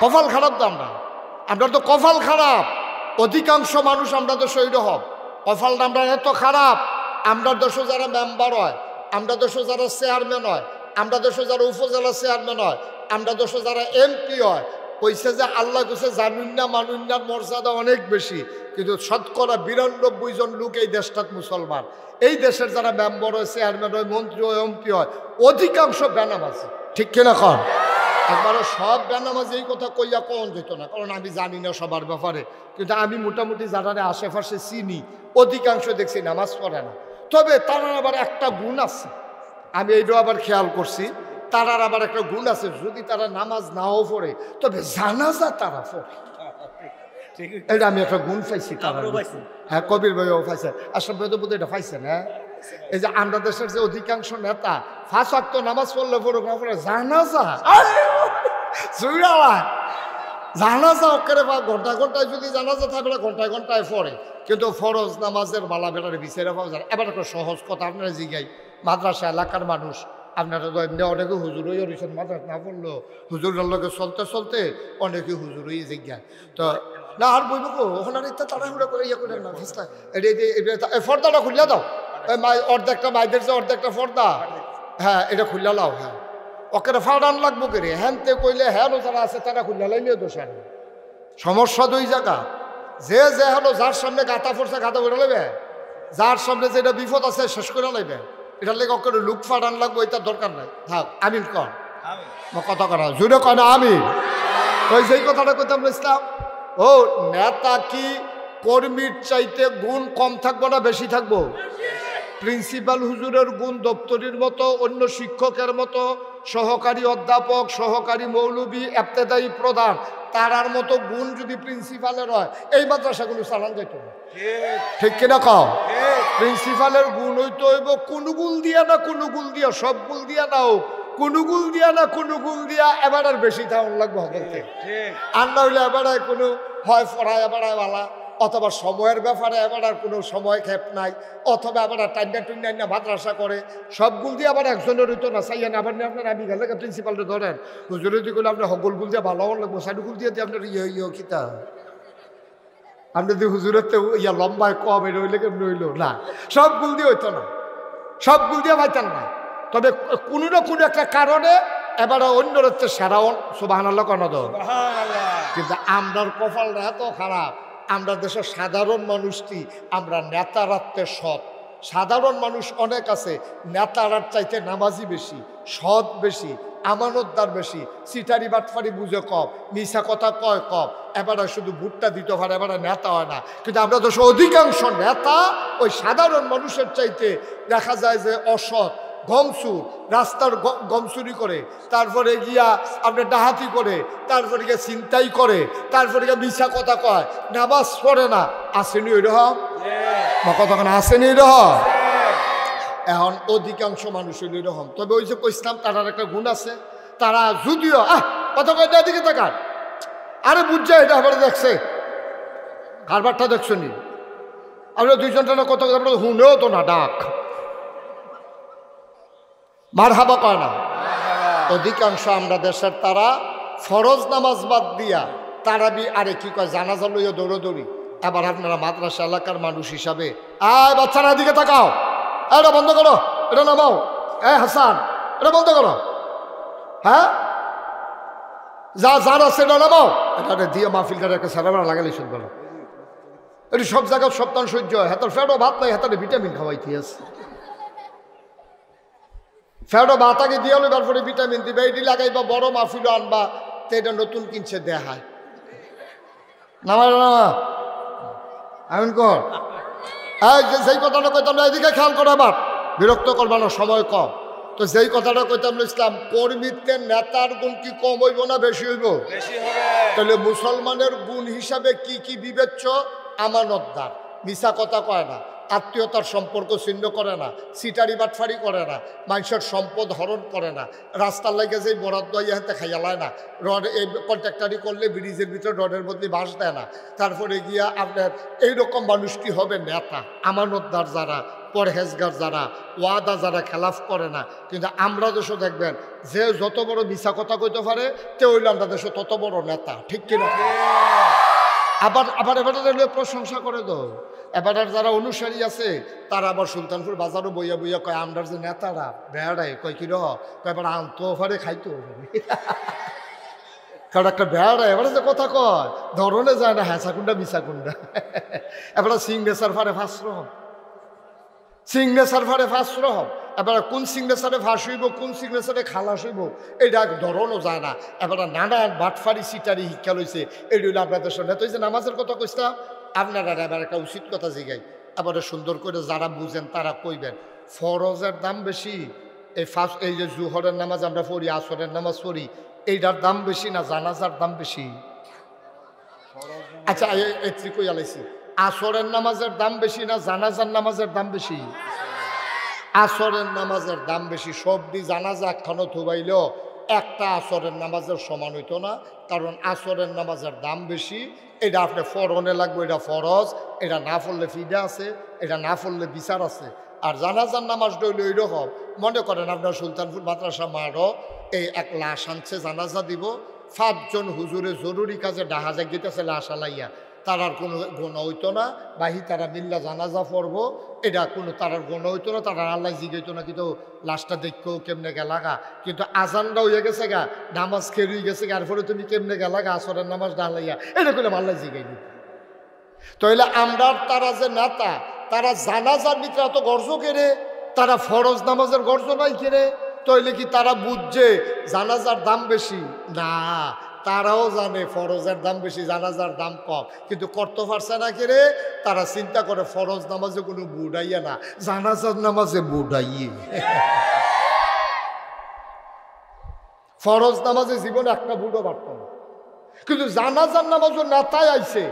কপাল খারাপ তো আমরা তো কপাল খারাপ। অধিকাংশ মানুষ আমরা দেশ এইরকম কপালটা আমরা এত খারাপ। আমরা দেশে যারা মেম্বার হয়, আমরা দেশে যারা চেয়ারম্যান হয়, আমরা দেশে যারা উপজেলা চেয়ারম্যান হয়, আমরা দেশে যারা এমপি হয়, কইছে যে আল্লাহ কইছে জানুন না মানুন নার মর্যাদা অনেক বেশি, কিন্তু শতকরা 92 জন লোক এই দেশটাত মুসলমান। এই দেশের যারা মেম্বার হয়, চেয়ারম্যান হয়, মন্ত্রী হয়, এমপি হয়, অধিকাংশ বেনামাজি। ঠিক কিনা কন? একবারে সব বেনামাজি এই কথা কইয়া কন যেত না, কারণ আমি জানি না সবার ব্যাপারে, কিন্তু আমি মোটামুটি যারা আশেপাশে চিনি অধিকাংশ দেখছি নামাজ পড়ে না। তবে তারার আবার একটা গুণ আছে, আমি এইটাও আবার খেয়াল করছি, তারার আবার একটা গুণ আছে, যদি তারা নামাজ নাও পড়ে তবে জানাজা তারা পড়ে। এটা আমি একটা গুণ পাইছি তারা। হ্যাঁ, কবির ভাইও পাইছে, আসলে ভাই তো বোধ এটা পাইছেন। হ্যাঁ, এই যে আমরা দেশের যে অধিকাংশ নেতা 5 ওয়াক্ত নামাজ পড়লে পড়ুক না পড়ে জানাজা জানাজা ওকে ঘন্টা ঘন্টায় যদি জানাজা থাকলে ঘন্টায় ঘন্টায় পড়ে, কিন্তু ফরজ নামাজের মালা বেটারে বিচারে পাওয়া যায়। এবার একটা সহজ কথা আপনারা জিগাই, মাদ্রাসা এলাকার মানুষ আপনারা তো এমনি অনেকে হুজুর হয়ে রয়েছেন, মাদ্রাসা না পড়লো হুজুরের লোকে চলতে চলতে অনেকে হুজুর হয়ে জিজ্ঞায়। তো না আর বইব ওখানে ইত্যা তাড়াহুড়া করে ইয়ে করে না, ফর্দাটা খুললে দাও, অর্ধেকটা মাইদের যে অর্ধেকটা ফর্দা, হ্যাঁ এটা খুললে লাও। হ্যাঁ, ওকে ফাড়ান লাগবো কে রে, হ্যানতে কইলে হ্যাঁ যারা আছে তারা খুললে লাইলে দোষার সমস্যা। 2 জায়গা যে যে হলো যার সামনে গাতা ফোরছে গাতা করে নেবে, যার সামনে যেটা বিপদ আছে শেষ করে নেবে, এটার লেগে ওকে লুক ফাড়ান লাগবো, এটা দরকার নাই। থাক আমিন কর কথা করা জুড়ে কয় না আমি ওই যেই কথাটা কইতাম ইসলাম। ও নেতা কি কর্মীর চাইতে গুণ কম থাকবো না বেশি থাকবো? প্রিন্সিপাল হুজুরের গুণ দপ্তরির মতো, অন্য শিক্ষকের মতো, সহকারী অধ্যাপক, সহকারী মৌলবী, ইবতেদায়ী প্রধান তারার মতো গুণ যদি প্রিন্সিপালের হয়, এই মাদ্রাসাগুলো চালান যেত না। ঠিক কিনা কও? প্রিন্সিপালের গুণ হইতে হইব কোনো গুল দিয়া না কোনো গুল দিয়া, সব গুল দিয়া না হোক, কোনো গুল দিয়া না কোনো গুল দিয়া এবার আর বেশি থাকুন লাগবে হতে। আর না হইলে এবার কোনো হয় পড়ায় এবার বালা, অথবা সময়ের ব্যাপারে এবার আর কোনো সময় ক্ষেপ নাই, অথবা আবার টাইনা টুইনা মাদ্রাসা করে, সবগুল দিয়ে আবার একজনের হইতো না চাইয়েন। আবার নিয়ে আপনার আমি গেলে প্রিন্সিপালটা ধরেন হুজুরে দিয়ে করলে আপনার হগল গুল দিয়ে ভালো লাগবো, সাইডগুল দিয়ে দিয়ে আপনার কিতা আপনি যদি হুজুরের তো ইয়া লম্বায় কম এটা হইলে কেমন হইল না, সবগুল দিয়ে হইতো না, সবগুল দিয়ে পাইতেন না। তবে কোনো না কোনো একটা কারণে এবার অন্যর হচ্ছে সেরাও সুবহানাল্লাহ কেন দো। কিন্তু আমরার কপালটা এত খারাপ, আমরা দেশের সাধারণ মানুষটি আমরা নেতারাত্মে সৎ। সাধারণ মানুষ অনেক আছে, নেতারার চাইতে নামাজি বেশি, সৎ বেশি, আমানতদার বেশি, সিটারি বাটফারি বুঝে কম, মিশা কথা কয় কম, এবারে শুধু ভুট্টা দিতে পারে, এবারে নেতা হয় না। কিন্তু আমরা দেশের অধিকাংশ নেতা ওই সাধারণ মানুষের চাইতে দেখা যায় যে অসৎ, গমসুর, রাস্তার গম চুরি করে, তারপরে গিয়া আপনার ডাহাতি করে, তারপরে গিয়ে ছিনতাই করে, তারপরে গিয়ে মিশা কথা কয়, নামাজ পড়ে না। আসেনি ওই রকম কতক্ষণ আসেনি রকম। এখন অধিকাংশ মানুষ হইল এরকম। তবে ওই যে কইসলাম তারার একটা গুণ আছে, তারা যদিও কত কয়টা দিকে তাকান, আরে বুঝছে এটা আবার দেখছে কারবারটা দেখছো নি আমরা দুইজনটা না কত কথা হুনেও তো না ডাক মার হাবা কয় না। অধিকাংশ আমরা দেশের তারা ফরজ নামাজ বাদ দিয়া তারাবি আরে কি কয় জানাজা লইয়া দৌড়দৌড়ি। এবার আপনারা মাদ্রাসা এলাকার মানুষ হিসাবে আয় বাচ্চারা দিকে তাকাও, এটা বন্ধ করো, এটা নামাও, হাসান এটা বন্ধ করো, হ্যাঁ যা যার আছে এটা নামাও, এটা দিয়ে মাহফিলটার একটা সারাবার লাগালে শুনবে না। এটি সব জায়গায় সপ্তাহ সহ্য হয়, হাতের ফ্যাটও ভাত নাই, হাতের ভিটামিন খাওয়াইতে আছে, ফ্যাটও ভাত আগে দিয়ে হলে তারপরে ভিটামিন দিবে, এটি লাগাইবা বড় মাহফিলও আনবা, তো এটা নতুন কিনছে দেখায় নামা নামা এমন কর। যেই কথাটা কইতাম না এদিকে খেয়াল করে, আবার বিরক্ত করবা না, সময় কম। তো যেই কথাটা কইতাম ইসলাম কর্মীতে নেতার গুণ কি কম হইব না বেশি হইব? তাহলে মুসলমানের গুণ হিসাবে কি কি বিবেচ্য? আমানতদার, মিশা কথা কয় না, আত্মীয়তার সম্পর্ক ছিন্ন করে না, সিটারি বাটফারি করে না, মানুষের সম্পদ হরণ করে না, রাস্তার লাগে যে বরাদ্দ ইহাতে খাইয়ালায় না, রড এই কন্ট্রাক্টারি করলে ব্রিজের ভিতরে রডের বদলে বাঁশ দেয় না। তারপরে গিয়া আপনার এইরকম মানুষটি হবে নেতা, আমানতদার যারা, পরহেজগার যারা, ওয়াদা যারা খেলাফ করে না। কিন্তু আমরা দেশও দেখবেন যে যত বড় মিছা কথা কইতে পারে তে হইলে আমরা দেশে তত বড় নেতা, ঠিক কিনা? আবার আবার এবারে প্রশংসা করে তো, এবার যারা অনুসারী আছে তারা আবার সুলতানপুর বাজারও বইয়া বইয়া কয় আমরার যে নেতারা বেড়ায় কয় কি এবার আনতো পারে খাইতো কারণ একটা বেড়ায় এবারে যে কথা কয় ধরনে যায় না, হ্যাঁ কুন্ডা মিশা কুন্ডা। এবার সিংনেচার ফারে ফাঁসরহম, সিগনেচার ফারে ফাঁসরহম, এবার কোন সিগনেচারে ফাঁস হইব, কোন সিগনেচারে খালাস হইব এইটা ধরনও যায় না। এবার নানান বাটফারি সিটারি শিক্ষা লইছে। এই হইল আপনাদের সঙ্গে তো এই যে নামাজের কথা কইতাম, আপনারা এবার একটা উচিত কথা জিগাই, এবারে সুন্দর করে যারা বুঝেন তারা কইবেন ফরজের দাম বেশি, এই যে জুহরের নামাজ আমরা পড়ি, আসরের নামাজ পড়ি, এইটার দাম বেশি না জানাজার দাম বেশি? আচ্ছা এই কই আলাইছি, আসরের নামাজের দাম বেশি না জানাজার নামাজের দাম বেশি? আসরের নামাজের দাম বেশি। সবদি জানাজা একখানো থুবাইল একটা আসরের নামাজের সমান হইতো না, কারণ আসরের নামাজের দাম বেশি। এটা আপনি ফরনে লাগবে, এটা ফরজ, এটা না পড়লে ফিডা আছে, এটা না পড়লে বিচার আছে। আর জানাজার নামাজ ডইলে ওই রকম, মনে করেন আপনার সুলতানপুর মাদ্রাসা মাঠও এই এক লাশ আনছে, জানাজা দিব, 5 জন হুজুরে জরুরি কাজে ডাহা জাগিতেছে লাশ আলাইয়া, তারার কোনো গণ হইতো না, বাহি তারা মিল্লা জানাজা পড়ব, এটা কোনো তারার গণ হইতো না, তারা আল্লাহ জিগাইতো না কিন্তু লাশটা দেখতেও কেমনে গেলাগা। কিন্তু আজানটা হইয়া গেছে গা, নামাজ খেয়ে গেছে গা, এরপরে তুমি কেমনে গেলাগা আসরের নামাজ ডালাইয়া, এটা করলে আল্লাহ জিগাইনি। তাইলে আমরা তারা যে নেতা, তারা জানাজার ভিতরে এত গর্জ কেড়ে, তারা ফরজ নামাজের গর্জ নাই কেড়ে, তাইলে কি তারা বুঝছে জানাজার দাম বেশি? না, তারাও জানে ফরজের দাম বেশি, জানাজার দাম কম, কিন্তু করতে পারছে না কেড়ে। তারা চিন্তা করে ফরজ নামাজে কোনো বুড়াইয়া না, জানাজার নামাজে বুড়াইয়ে। ফরজ নামাজে জীবনে একটা বুড়ো পারত না, কিন্তু জানাজার নামাজও নেতায় আইছে।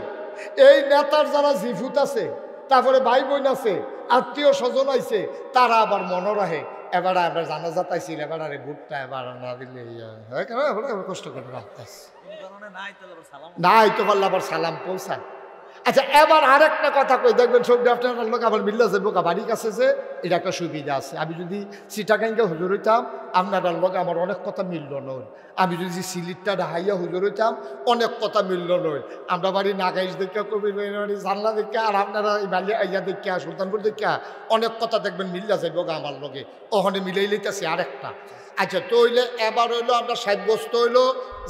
এই নেতার যারা জিফুত আছে, তারপরে ভাই বোন আছে, আত্মীয় স্বজন আইছে, তারা আবার মনে রাখে এবার এবার জানাজা তাইছিল, এবার আরে বুটটা এবার না দিলে কষ্ট করে রাখতেছে, নাই তো পারলে আবার সালাম পৌঁছায়। আচ্ছা এবার আরেকটা কথা কই, দেখবেন সব আপনার লোক আবার মিল্লা যাবো বাড়ির কাছে, যে এটা একটা সুবিধা আছে। আমি যদি চিটাগাঙ্গে হুজুর হইতাম, আপনার লোক আমার অনেক কথা মিলল নয়। আমি যদি সিলিটটা ঢাইয়া হুজুর হইতাম, অনেক কথা মিলল নয়। আমরা বাড়ি নাগাইশ দেখা, কবির বাড়ি জানলা দেখা, আর আপনারা ইয়া দেখা, সুলতানপুর দেখা, অনেক কথা দেখবেন মিল্লা যাইব আমার লগে, ওখানে মিলাই লইতেছি আরেকটা। আচ্ছা তো হইলে এবার হইলো আমরা সাব্যস্ত হইলো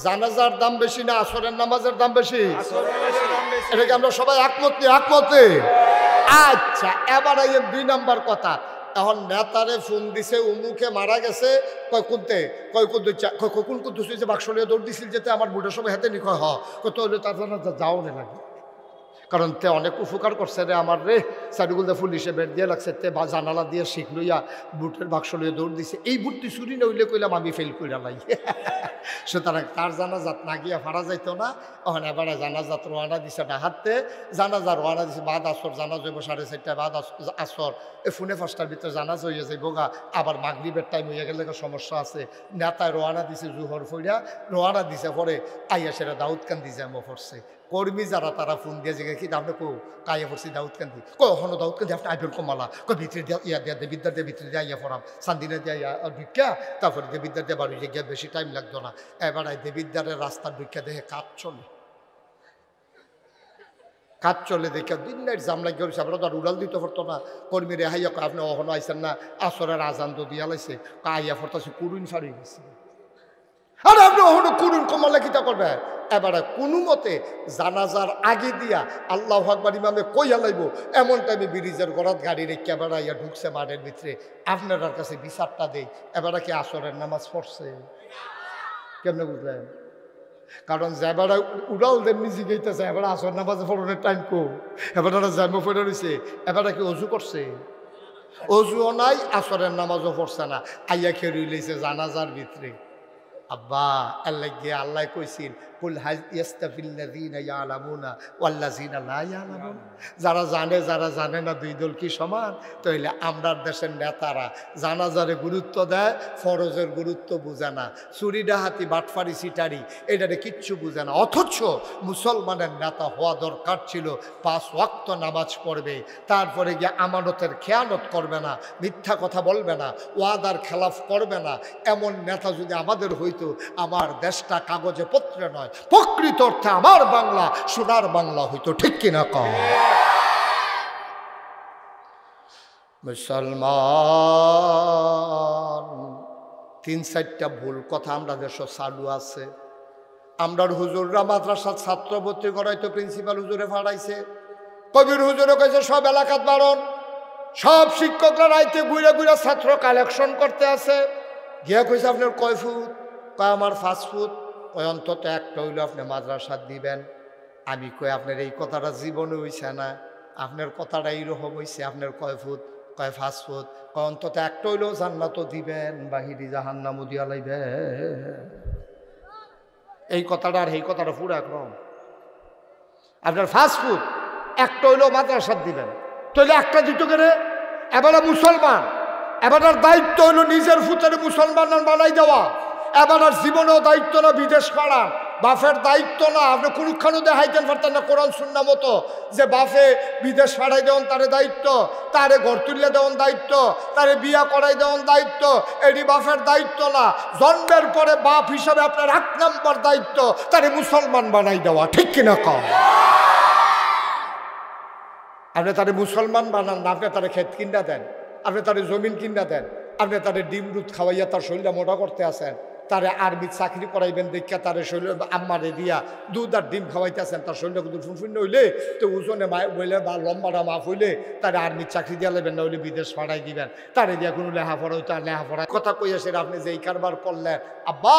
জানাজার দাম বেশি না আসরের নামাজের দাম বেশি? এটাকে আমরা সবাই একমত একমতে। আচ্ছা এবার এই 2 নাম্বার কথা, এখন নেতারে ফোন দিছে, উমুকে মারা গেছে, কয় কুনতে, কয় কুদ্দু, কোন কুদ্দুস হয়েছে বাক্সলিয়া দৌড় দিছিল যেতে আমার বুড়োর সময় হাতে নি, কয় তো হইলে তার জন্য যাও নে লাগে, কারণ তে অনেক উপকার করছে রে আমার রে, সাইডগুলো পুলিশে বের দিয়ে লাগছে, তে বা জানালা দিয়ে শিখ লইয়া বুটের বাক্স লইয়া দৌড় দিছে। এই বুটটি চুরি নইলে কইলাম আমি ফেল কইরা লাই। সুতরাং তার জানাজাত না গিয়া ফারা যাইতো না। ওখানে এবারে জানাজাত রোয়ানা দিছে ডাহাতে, জানাজা রোয়ানা দিছে বাদ আসর, জানাজ হইব 4:30 বাদ আসর, এই ফোনে 5টার ভিতরে জানাজ হইয়া যাইব গা, আবার মাগরিবের টাইম হইয়া গেলে সমস্যা আছে। নেতায় রোয়ানা দিছে জুহর ফইরা, রোয়ানা দিছে পরে আইয়া সেটা দাউদকান্দি জ্যামো পড়ছে। কর্মী যারা তারা ফোন দিয়ে যে কি আপনি কো কাইয়া পড়ছি দাউদকান্দি, কখনো দাউদকান্দি আপনি আইবেন কমালা, কই ভিতরে দিয়া ইয়া দিয়া দেবিদ্যার দিয়ে ভিতরে দিয়ে আইয়া পড়াম, সান্দিনা দিয়ে ইয়া ভিক্ষা, তারপরে দেবিদ্যার দিয়ে বাড়ি গিয়ে বেশি টাইম লাগতো না। এবার দেবিদ্যারের রাস্তার ভিক্ষা দেখে কাজ চলে, কাজ চলে দেখে দিন নাইট জাম লাগিয়ে গেছে। আমরা তো আর উড়াল দিতে পারতো না। কর্মীরে হাইয়া আপনি অহনো আইসেন না, আসরের আজান তো দিয়া লাইছে, আইয়া পড়তেছে কুড়ুন ফাড়ি গেছে। আরে আপনি ওখানে করুন কমালে কিতা করবে। এবারে কোনো মতে জানাজার আগে দিয়া আল্লাহু আকবার ইমামে কইয়া লাইব, এমন টাইমে ব্রিজের গড়াত গাড়ি রেখে এবার ইয়া ঢুকছে মাঠের ভিতরে। আপনার কাছে বিচারটা দেই, এবারে কি আসরের নামাজ পড়ছে? কেমনে বুঝলেন? কারণ যেবারে উড়াল দেমনি জিগাইতেছে, এবার আসর নামাজে পড়নের টাইম কো, এবার জামা পড়ে রয়েছে, এবারে কি অজু করছে? অজুও নাই, আসরের নামাজও পড়ছে না, আইয়া খেয়ে লইছে জানাজার ভিতরে। আব্বা আল্লাহ গিয়ে আল্লাহ কইছেন কুল হাল ইয়াস্তাফিল্লাযীনা ইয়ালামুনা ওয়াল্লাযীনা লা ইয়ালামুন, যারা জানে না দুই দল কি সমান? তাইলে আমরার দেশের নেতারা জানাজারে গুরুত্ব দেয়, ফরজের গুরুত্ব বুঝে না, চুরি ডাহাতি বাটফারি সিটারি এটারে কিচ্ছু বুঝে না। অথচ মুসলমানের নেতা হওয়া দরকার ছিল 5 ওয়াক্ত নামাজ পড়বে, তারপরে গিয়ে আমানতের খেয়ানত করবে না, মিথ্যা কথা বলবে না, ওয়াদার খেলাফ করবে না। এমন নেতা যদি আমাদের হইতো, আমার দেশটা কাগজে পত্রে নয়, প্রকৃত অর্থে আমার বাংলা সোনার বাংলা হইতো। ঠিক কিনা কম? মুসলমান 3-4টা ভুল কথা আমরা দেশ চালু আছে। আমরার হুজুররা মাদ্রাসার ছাত্র ভর্তি করাইতো, প্রিন্সিপাল হুজুরে ফাড়াইছে, কবির হুজুরে কইছে সব এলাকাত বারণ, সব শিক্ষকরা রাইতে ঘুরে ঘুরে ছাত্র কালেকশন করতে আছে। গিয়া কইছে আপনার কয় ফুট? কয় আমার 5 ফুট। কয় অন্তত একটা হইলো আপনি মাদ্রাসা দিবেন। আমি কই আপনার এই কথাটা জীবনে হইছে না, আপনার কথাটা এইরকম হইছে। আপনার কয় ফুট? কয় 5 ফুট। কয় অন্তত একটা হইলেও জান্নাত দিবেন, বাহিরি জাহান্নামও দিয়া লাইবে। এই কথাটা আর এই কথাটা পুরো একরকম। আপনার 5 ফুট, একটা হইলেও মাদ্রাসা দিবেন, তাহলে একটা দিত করে। এবারে মুসলমান, এবার দায়িত্ব হইল নিজের ফুটের মুসলমান বানাই দেওয়া। এবার আর জীবনেও দায়িত্ব না বিদেশ করার, বাফের দায়িত্ব না। আপনি কোনখানে দেখাইতেন পারতেন না কোরআন সুন্নাহ মতো যে বাফে বিদেশ পাঠাই দেওয়ান তারে দায়িত্ব, তারে ঘর তুলে দেওয়ান দায়িত্ব, তারে বিয়া করাই দেওয়ান দায়িত্ব। এটি বাফের দায়িত্ব না। জন্মের পরে বাপ হিসাবে আপনার 1 নম্বর দায়িত্ব তারে মুসলমান বানাই দেওয়া। ঠিক কিনা কম? আপনি তারে মুসলমান বানান না, আপনি তারে ক্ষেত কিনা দেন, আপনি তারে জমিন কিনা দেন, আপনি তারে ডিম দুধ খাওয়াইয়া তার শরীরটা মোটা করতে আসেন, তারে আর্মির চাকরি করাইবেন দেখা তারে শরীর আম্মারে দিয়া দুধ আর ডিম খাওয়াইতেছেন, তার শরীরটা কিন্তু ফুনফুন্ন হইলে তো ওজনে বইলে বা লম্বাটা মাফ হইলে তারে আর্মির চাকরি দিয়া লেবেন, না হইলে বিদেশ পাঠাই দিবেন। তারে দিয়া কোনো লেখাপড়া হইতো আর লেখাপড়া কথা কইয়াছেন আপনি যে এই কারবার করলেন। আব্বা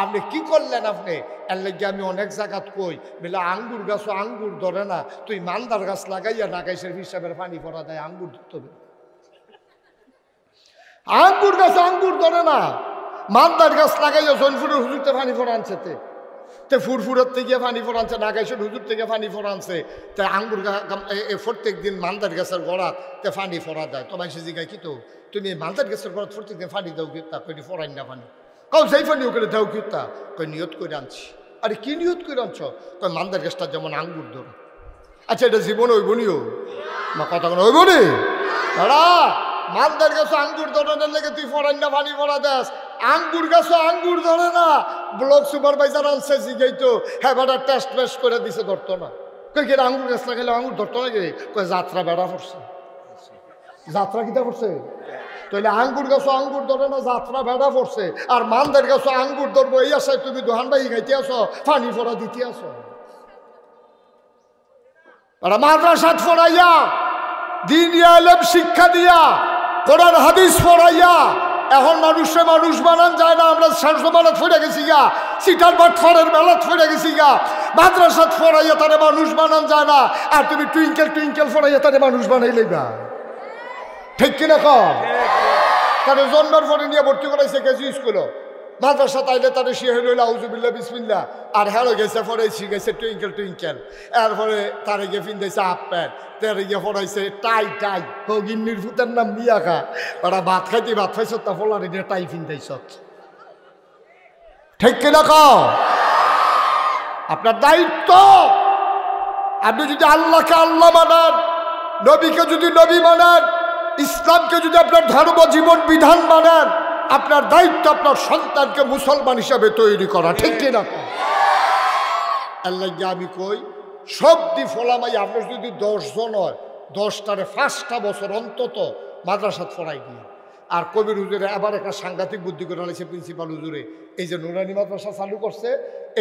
আপনি কি করলেন? আপনি এর লাগে আমি অনেক জায়গাত কই বলে আঙ্গুর গাছও আঙ্গুর ধরে না, তুই মান্দার গাছ লাগাইয়া নাগাইছের হিসাবের পানি পড়া দেয়, আঙ্গুর ধরতে হবে। আঙ্গুর গাছ আঙ্গুর ধরে না, মান্দার গাছ লাগাইয়া জৈনপুরের হুজুরতে পানি ফোড়া আনছে, তে ফুরফুরের থেকে পানি ফোড়া আনছে, নাগাইশের হুজুর থেকে পানি ফোড়া আনছে। তে আঙ্গুর প্রত্যেক দিন মান্দার গাছের গড়াত তে পানি ফোড়া দেয়। তোমায় সে জিগায় কি তো তুমি মান্দার গাছের গড়াত প্রত্যেক দিন পানি দাও কিতা? কই ফোড়াই না পানি। কাউ যেই পানি ওকে দাও কিতা? কই নিয়ত করে আনছি। আরে কি নিয়ত করে আনছ? কই মান্দার গাছটা যেমন আঙ্গুর ধরে। আচ্ছা এটা জীবনে হইবনিও মা কথা কোনো হইবনি? দাঁড়া, মান্দার গাছও আঙ্গুর ধরনের লেগে তুই ফোড়াই না পানি ফোড়া দেস। আঙ্গুর গাছও আঙ্গুর ধরে না, ব্লক সুপারভাইজার আনছে জিগাই তো হ্যাঁ বেটা টেস্ট ফেস্ট করে দিছে, ধরতো না। কই কি আঙ্গুর গাছ লাগাইলে আঙ্গুর ধরতো না? কে কই যাত্রা বেড়া পড়ছে। যাত্রা কিতা পড়ছে? তাহলে আঙ্গুর গাছও আঙ্গুর ধরে না, যাত্রা বেড়া পড়ছে। আর মান্দার গাছও আঙ্গুর ধরবো এই আশায় তুমি দোহান বাই খাইতে আসো, পানি ফোড়া দিতে আসো। মাদ্রাসাত ফোড়াইয়া দ্বীনি ইলম শিক্ষা দিয়া কোরআন হাদিস পড়াইয়া এখন মানুষে মানুষ বানান যায় না। আমরা শাসমানত ফিরে গেছি গা, সিটার বাটফারের মেলাত ফিরে গেছি গা। মাদ্রাসাত ফড়াইয়া তারে মানুষ বানান যায় না, আর তুমি টুইঙ্কেল টুইঙ্কেল ফড়াইয়া তারে মানুষ বানাই লইবা। ঠিক কিনা কম? তারে জন্মের পরে নিয়ে ভর্তি করাইছে কেজি স্কুল, মাদ্রাসা তাইলে তারে শিয়ে হইল আউযুবিল্লাহ বিসমিল্লাহ, আর হ্যালো গেছে ফরাইছি গেছে টুইঙ্কেল টুইঙ্কেল। এরপরে তারে গিয়ে ফিন্দাইছে হাফ প্যান্ট, তারে গিয়ে ফরাইছে টাই টাই। ও গিন্নির ফুতের নাম মিয়া খা, ওরা ভাত খাইতে ভাত খাইছ তা ফলারে দিয়ে টাই ফিন্দাইছ। ঠিক কিনা কও? আপনার দায়িত্ব, আপনি যদি আল্লাহকে আল্লাহ মানান, নবীকে যদি নবী মানান, ইসলামকে যদি আপনার ধর্ম জীবন বিধান মানান, আপনার দায়িত্ব আপনার সন্তানকে মুসলমান হিসাবে তৈরি করা। ঠিক কিনা? আল্লাহ আমি কই সব দি ফলামাই আপনার যদি 10 জন হয়, 10টারে 5টা বছর অন্তত মাদ্রাসাত ফড়াই দিয়ে। আর কবির হুজুরে আবার একটা সাংঘাতিক বুদ্ধি করে আনছে প্রিন্সিপাল হুজুরে, এই যে নুরানি মাদ্রাসা চালু করছে,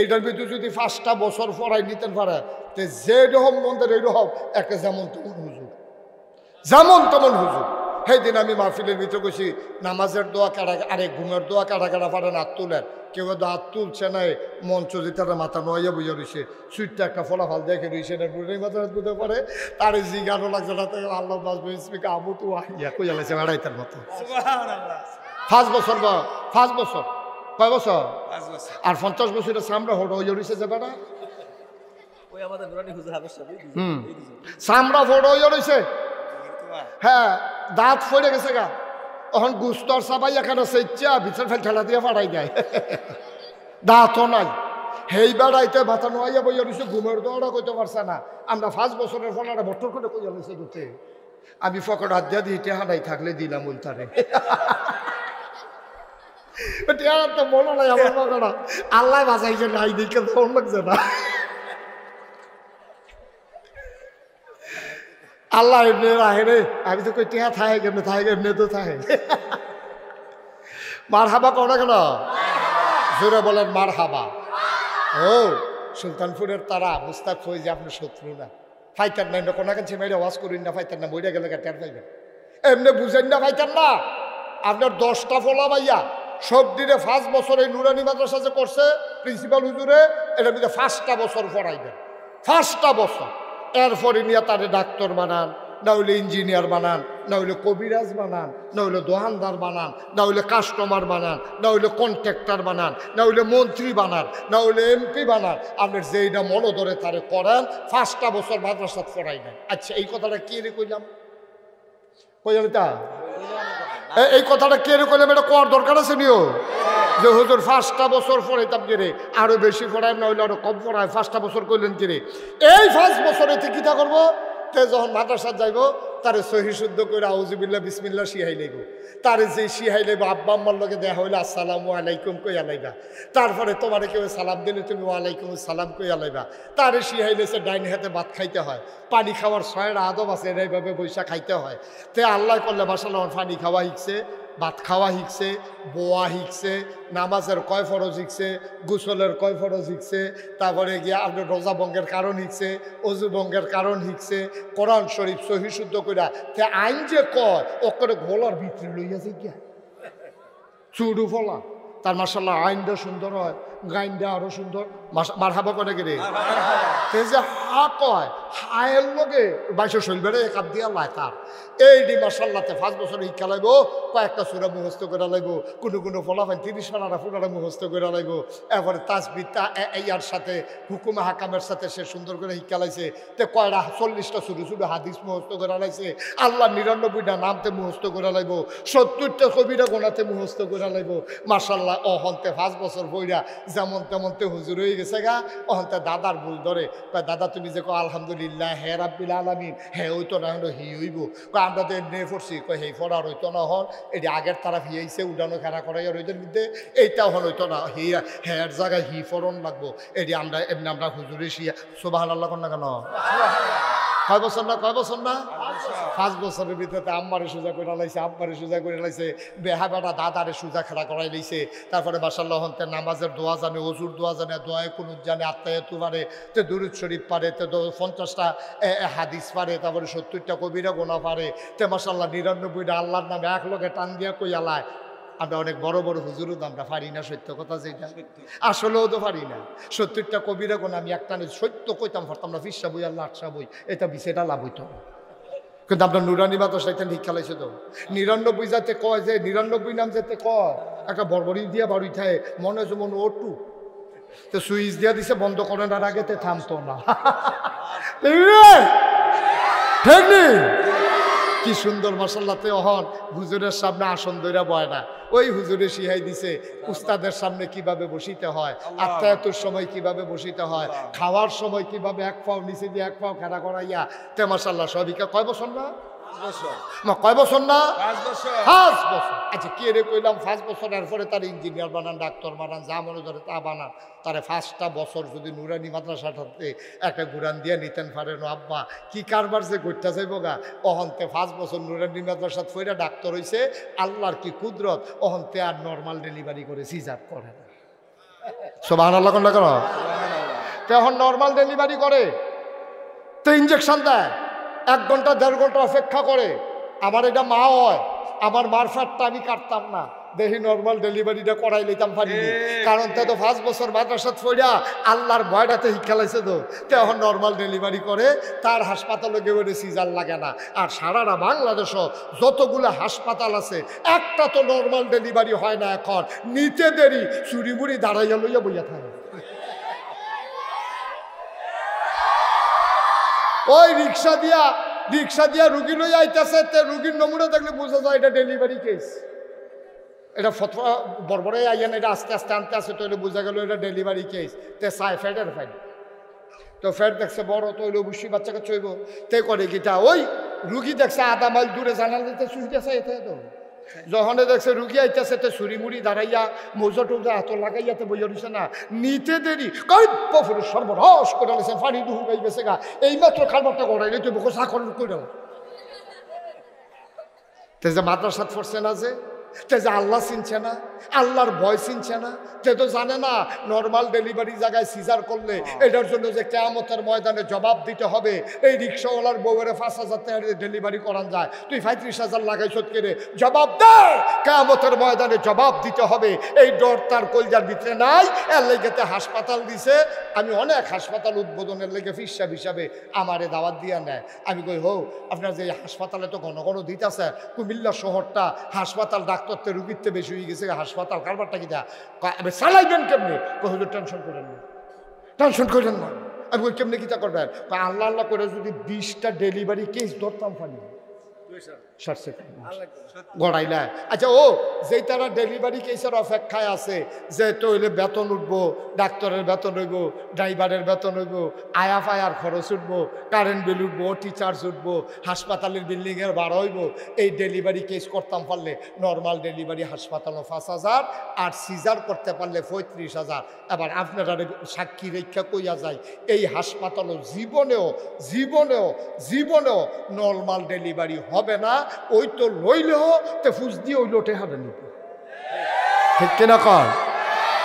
এইটার ভিতরে যদি 5টা বছর ফড়াই নিতেন পারে, তে যে রকম মন্দির এইরকম একটা যেমন তেমন হুজুর, যেমন তেমন হুজুর। সেই দিন আমি মাহফিলের ভিতরে গেছি, নামাজের দোয়া কাটা, আরে ঘুমের দোয়া কাটা কাটা পারেন হাত তুলেন, কেউ হাত তুলছে নাই, মঞ্চ যে তারা মাথা নয়া বুঝে রয়েছে, সুইটটা একটা ফলাফল দেখে রয়েছে না, মাথা বুঝতে পারে তার জি গানও লাগছে না, আল্লাহ বাসবে স্পিকা আবু তো আহিয়া কইয়া লাগছে বেড়াইতার মতো। 5 বছর বা 5 বছর কয় বছর? 5 বছর। আর 50 বছরের চামড়া ফটো হয়ে রয়েছে যে বেটা। ওই আমাদের নুরানি হুজুর হাবের সাথে চামড়া ফটো হয়ে রয়েছে। হ্যাঁ, দাঁত ফড়ে গেছে গা। এখন গুস্তর সাবাই এখানে সেচ্চা বিচার ফেল ঠেলা দিয়ে ফাড়াই দেয়। দাঁতও নাই। হেই বেড়াইতে ভাতা নোয়াইয়া বইয়া রয়েছে, ঘুমের দৌড়া কইতে পারছে না। আমরা 5 বছরের ফলাটা বট্টর করে কইয়া রয়েছে দুতে। আমি ফকট হাত দিয়া দিই টেহানাই থাকলে দিলাম উল্টারে। টেহার তো মনে নাই আমার ফকটা। আল্লাহ বাঁচাইছে নাই দিকে ফোন লাগছে না। আল্লাহ এমনি রাহে রে, আমি তো কই টেহা থাকে কেমনে থাকে, এমনি তো থাকে। মার হাবা করা কেন? জোরে বলেন মার হাবা। ও সুলতানপুরের তারা মুস্তাক ফৈজি আপনার শত্রু না, ফাইতার নাই না, কোনা কাছে মেরে ওয়াজ করিন না, ফাইতার না, মরে গেলে টের পাইবেন। এমনি বুঝেন না ফাইতার না। আপনার 10টা ফলা ভাইয়া সব দিনে 5 বছর এই নুরানি মাদ্রাসা যে করছে প্রিন্সিপাল হুজুরে, এটার মধ্যে 5টা বছর পড়াইবেন, 5টা বছর। এরপরে নিয়ে তারে ডাক্তার বানান, না হইলে ইঞ্জিনিয়ার বানান, না হইলে কবিরাজ বানান, না হইলে দোকানদার বানান, না হইলে কাস্টমার বানান, না হইলে কন্ট্রাক্টর বানান, না হইলে মন্ত্রী বানান, না হইলে এমপি বানান। আপনার যেইটা মনে ধরে তারে করেন, 5টা বছর মাদ্রাসা পড়াইবেন। আচ্ছা, এই কথাটা কে রে কইলাম? কইলাম তা এই কথাটা কে রে কইলাম? এটা কর দরকার আছে নিও যে হুজুর 5টা বছর পড়াইতাম কে রে, আরো বেশি পড়ায়, না হইলে আরো কম পড়ায়। 5টা বছর কইলেন কে রে? এই 5 বছরে কি তা করবো? তে যখন মাদ্রাসা যাইব তারে সহি শুদ্ধ করে আউযুবিল্লাহ বিসমিল্লাহ শিহাই লাইব। তারে যে শিহাই লাইব, আব্বা আম্মার লগে দেখা হইলে আসসালামু আলাইকুম কইয়া লাইবা। তারপরে তোমারে কেউ সালাম দিলে তুমি ওয়ালাইকুম সালাম কইয়া লাইবা। তারে শিহাই লাইছে ডাইন হাতে ভাত খাইতে হয়, পানি খাওয়ার 6টা আদব আছে, এইভাবে বৈশা খাইতে হয়। তে আল্লাহ করলে মাশাআল্লাহ পানি খাওয়া শিখছে, ভাত খাওয়া শিখছে, বোয়া শিখছে, নামাজের কয় ফরজ শিখছে, গোসলের কয় ফরজ শিখছে, তারপরে গিয়ে আপনার রোজা ভঙ্গের কারণ শিখছে, অজু ভঙ্গের কারণ শিখছে, কোরআন শরীফ সহি শুদ্ধ কইরা। তে আইন যে কয় ও করে ঘোলার ভিতরে লইয়াছে গিয়া চুড়ু ফলা। তার মাশাআল্লাহ আইনটা সুন্দর হয়, গাইনটা আরো সুন্দর। মারহাবা করে গেলে যে হা কয়, হায়ের লগে 22 শৈলবেড়ে কাপ দিয়া লাই তার এইটি মাশাআল্লাহতে 5 বছর শিক্ষা লাগব। কয়েকটা সূরা মুখস্থ করে লাগব, কোনো ফলাফল 30 পারা পুরাটা মুখস্থ করে লাগব। এরপরে তাসবিহটা ইয়ার সাথে হুকুমে হাকামের সাথে সে সুন্দর করে শিক্ষা লাইছে। তে কয়টা 40টা ছোটো ছোটো হাদিস মুখস্থ করে লাইছে, আল্লাহ 99টা নামতে মুখস্থ করে লাগব, 70টা কবিরা গোনাতে মুখস্থ করে লাগব। মাশাআল্লাহ অহন্তে 5 বছর বইরা যেমন তেমনতে হুজুর হয়ে গেছে গা। অহন্তে দাদার ভুল ধরে, কয় দাদা তুমি যে কো আলহামদুলিল্লাহ হে রাব্বিল আলামিন, হে হইতো না হলো হি হইব। কয় আমরা তো এমনি পড়ছি, কয় হেই ফরার হইতো না। হন এটি আগের তারা হিয়াইছে উডানো খেলা করাই রইদের মধ্যে, এইটাও হন হইতো না, হেয়ার জায়গায় হি ফরন লাগবো। এটি আমরা এমনি আমরা হুজুরে শিয়া সুবহানাল্লাহ কন না কেন? কয় বছর না, কয় বছর না? 5 বছরের ভিতরে আম্মারে সোজা করে লাইছে, আব্বারে সোজা করে লাইছে, বেহা বেটা দাদারে সোজা খেলা করাই লাইছে। তারপরে মাশাআল্লাহ হন্তে নামাজের দোয়া জানে, অজুর দোয়া জানে, দোয়ায় কুনুত জানে, আত্মায়াতু পারে, তে দুরূদ শরীফ পারে, তে 50টা হাদিস পারে, তারপরে 70টা কবিরা গোনা পারে, তে মাশাআল্লাহ 99টা আল্লাহর নামে এক লগে টান দিয়া কইয়ালায়। আমরা অনেক বড় বড় হুজুরও তো আমরা পারি না, সত্য কথা যেটা আসলেও তো পারি না। 70টা কবিরা গোনা আমি একটা সত্য কইতাম পারতাম না, 20টা বই আল্লাহ 8টা বই, এটা বিষয়টা লাভ হইতো। কিন্তু আপনার নুরানি মাদ্রাসা এটা শিক্ষা লাইছে তো 99 যাতে কয় যে 99 নাম যাতে কয়, একটা বড়বড়ি দিয়া বাড়ি থাকে মনে হচ্ছে মনে ওটু, তো সুইচ দিয়া দিছে বন্ধ করেন, আর আগে তে থামতো না। ঠিক নেই? কি সুন্দর মাশাআল্লাহতে অহন হুজুরের সামনে আসন ধইরা বয় না, ওই হুজুরে শিখাই দিছে উস্তাদের সামনে কিভাবে বসিতে হয়, আত্মায়াতুর সময় কিভাবে বসিতে হয়, খাওয়ার সময় কিভাবে এক পাও নিচে দিয়ে এক পাও খেলা করাইয়া। তে মাশাআল্লাহ সবিকা কয় বছর না? কয় বছর না? 5 বছর। 5 বছর। আচ্ছা কে রে কইলাম 5 বছর, এরপরে তার ইঞ্জিনিয়ার বানান, ডাক্তার বানান, যা মনে ধরে তা বানান। তারে 5টা বছর যদি নুরানি মাদ্রাসাটাতে একটা ঘুরান দিয়ে নিতেন পারেন, আব্বা কি কারবার যে করতে যাইব গা। অহন্তে 5 বছর নুরানি মাদ্রাসাত ফইরা ডাক্তার হইছে, আল্লাহর কি কুদরত, অহন্তে আর নর্মাল ডেলিভারি করে, সিজার করে না। সুবহানাল্লাহ কোন কেন? এখন নর্মাল ডেলিভারি করে, তো ইঞ্জেকশন দেয়, 1 ঘন্টা 1.5 ঘন্টা অপেক্ষা করে। আমার এটা মা হয়, আমার মার ফ্যাটটা আমি কাটতাম না, দেখি নর্মাল ডেলিভারিটা করাই লইতাম পারিনি, কারণ তে তো 5 বছর মাদ্রাসাত পড়িয়া আল্লাহর ভয়টাতে শিক্ষা লাইছে, তো এখন নর্মাল ডেলিভারি করে, তার হাসপাতালে গেলে সিজার লাগে না। আর সারাটা বাংলাদেশও যতগুলো হাসপাতাল আছে একটা তো নর্মাল ডেলিভারি হয় না, এখন নিতে দেরি চুরি মুড়ি দাঁড়াইয়া লইয়া বইয়া থাকে। ওই রিক্সা দিয়া রুগী লইয়া আইতেছে, রুগীর নমুনা দেখলে বোঝা যায় এটা ডেলিভারি কেস। এটা ফতোয়া বড় আইয়ান, এটা আস্তে আস্তে আনতে আসে, তো বোঝা গেল এটা ডেলিভারি কেস। তে চাই ফ্যাটের ফাইন, তো ফ্যাট দেখছে বড়, তো অবশ্যই বাচ্চাকে চইব। তে করে গিটা ওই রুগী দেখছে আধা মাইল দূরে জানাল দিতে চুইতেছে, এতে তো যখন দেখছে রুগী আইতেছে, তে ছুরি মুড়ি দাঁড়াইয়া মৌজা টৌজা হাত লাগাইয়াতে বইয়া রয়েছে না, নিতে দেরি পুরুষ সর্বনাশ করে লেছে, ফাড়ি দুহু গাই গেছে গা, এইমাত্র খালবারটা গড়াইলে তুই বকো চাকর করে। তে যে মাদ্রাসাত পড়ছে না, যে আল্লাহ চিনছে না, আল্লাহর ভয় চিনছে না, তে তো জানে না নর্মাল ডেলিভারি জায়গায় সিজার করলে এটার জন্য যে কিয়ামতের ময়দানে জবাব দিতে হবে। এই রিক্সাওয়ালার বউয়ের 5,000 টাকা ডেলিভারি করান যায়, তুই 35,000 লাগাইছ কেড়ে, জবাব দে, কিয়ামতের ময়দানে জবাব দিতে হবে। এই ডর তার কলজার ভিতরে নাই, এর লেগেতে হাসপাতাল দিছে। আমি অনেক হাসপাতাল উদ্বোধনের লেগে ফিসাব হিসাবে আমারে দাওয়াত দিয়া নেয়। আমি কই হো, আপনার যে হাসপাতালে তো ঘন ঘন দিতেছে, কুমিল্লা শহরটা হাসপাতাল ডাক্তারতে রুগীতে বেশি হয়ে গেছে, হাসপাতাল কারবারটা কি দেয়া চালাইবেন কেমনি? হুজুর টেনশন করেন না, টেনশন করেন না। আমি ওই কেমনি কিতা করবেন? আল্লাহ আল্লাহ করে যদি 20টা ডেলিভারি কেস ধরতাম পানি গড়াইলা। আচ্ছা, ও যেই তারা ডেলিভারি কেসের অপেক্ষায় আছে, যে তো হইলে বেতন উঠবো, ডাক্তারের বেতন হইব, ড্রাইভারের বেতন হইব, আয়া ফায়ার খরচ উঠবো, কারেন্ট বিল উঠবো, টিচার্জ উঠবো, হাসপাতালের বিল্ডিংয়ের ভাড়া হইব, এই ডেলিভারি কেস করতাম পারলে নর্মাল ডেলিভারি হাসপাতালও 5,000, আর সিজার করতে পারলে 35,000। এবার আপনারা সাক্ষী রেখা কইয়া যায়, এই হাসপাতালও জীবনেও জীবনেও জীবনেও নর্মাল ডেলিভারি হবে না। ওই তো লইলেও তে ফুস দিয়ে ওই লোটে হারে নিব, ঠিক কিনা কর?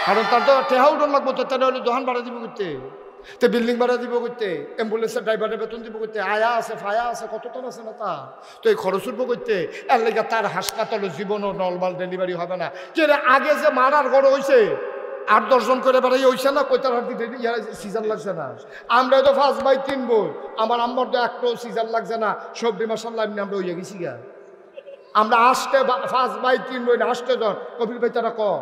কারণ তার তো টেহা উঠন লাগবো, তো তাহলে হলে দোকান ভাড়া দিব করতে, তো বিল্ডিং ভাড়া দিব করতে, অ্যাম্বুলেন্সের ড্রাইভারের বেতন দিব করতে, আয়া আছে ফায়া আছে, কত টান আছে না তা, তো এই খরচ উঠবো করতে। এর লেগে তার হাসপাতালে জীবনও নর্মাল ডেলিভারি হবে না। কে আগে যে মারার গড় হয়েছে 8-10 জন করে বেড়াই হইছে না, কই তার হাত সিজার লাগছে না। আমরা তো 5/3 বই, আমার আম্মার তো একটাও সিজার লাগছে না, সবজি মশলা এমনি আমরা হইয়া গেছি গা। আমরা 5/3 বই না, 8 জন। কবির ভাই তারা কম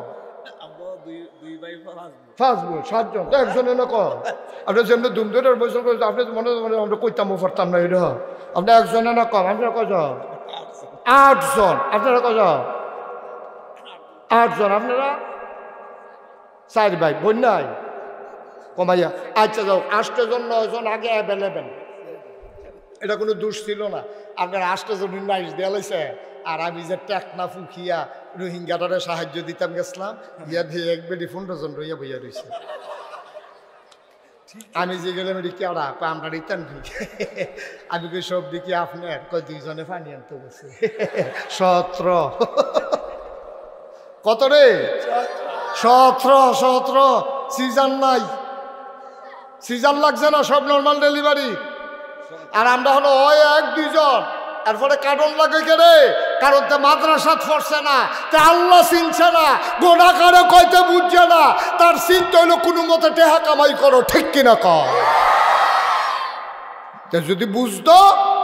5 বই 7 জন, তো একজনে না কম। আপনার যেমনি ধুমধুরের বৈশন করে আপনি মনে মনে আমরা কইতাম পারতাম না, এটা আপনার একজনে না কম। আপনারা কজন? 8 জন। আপনারা কজন? 8 জন। আপনারা 4 ভাই বোন নাই কমাইয়া। আচ্ছা যাও, 8 জন 9 জন আগে অ্যাভেলেবেল, এটা কোনো দোষ ছিল না। আপনার 8 জন নাইস দেয়ালাইছে, আর আমি যে টেকনা ফুকিয়া রোহিঙ্গাটারে সাহায্য দিতাম গেছিলাম, ইয়া দিয়ে 1 বেডি 15 জন রইয়া বইয়া রয়েছে। আমি যে গেলাম এটি কেড়া, আমরা রিটার্ন আমি কই সব দিকে আপনার, কয় 2 জনে পানি আনতে গেছে। 17 কত রে? 17 সিজন নাই, সিজন লাগছে না, সব নর্মাল ডেলিভারি। আর আমরা হলো ওই 1-2 জন, এরপরে কারণ লাগে কেরে, কারণ তো মাদ্রাসাত পড়ছে না, তা আল্লাহ চিনছে না, গোনা করে কইতে বুঝছে না, তার চিন্তা হইলো কোনো মতে টেহা কামাই করো, ঠিক কিনা কর। যদি বুঝতো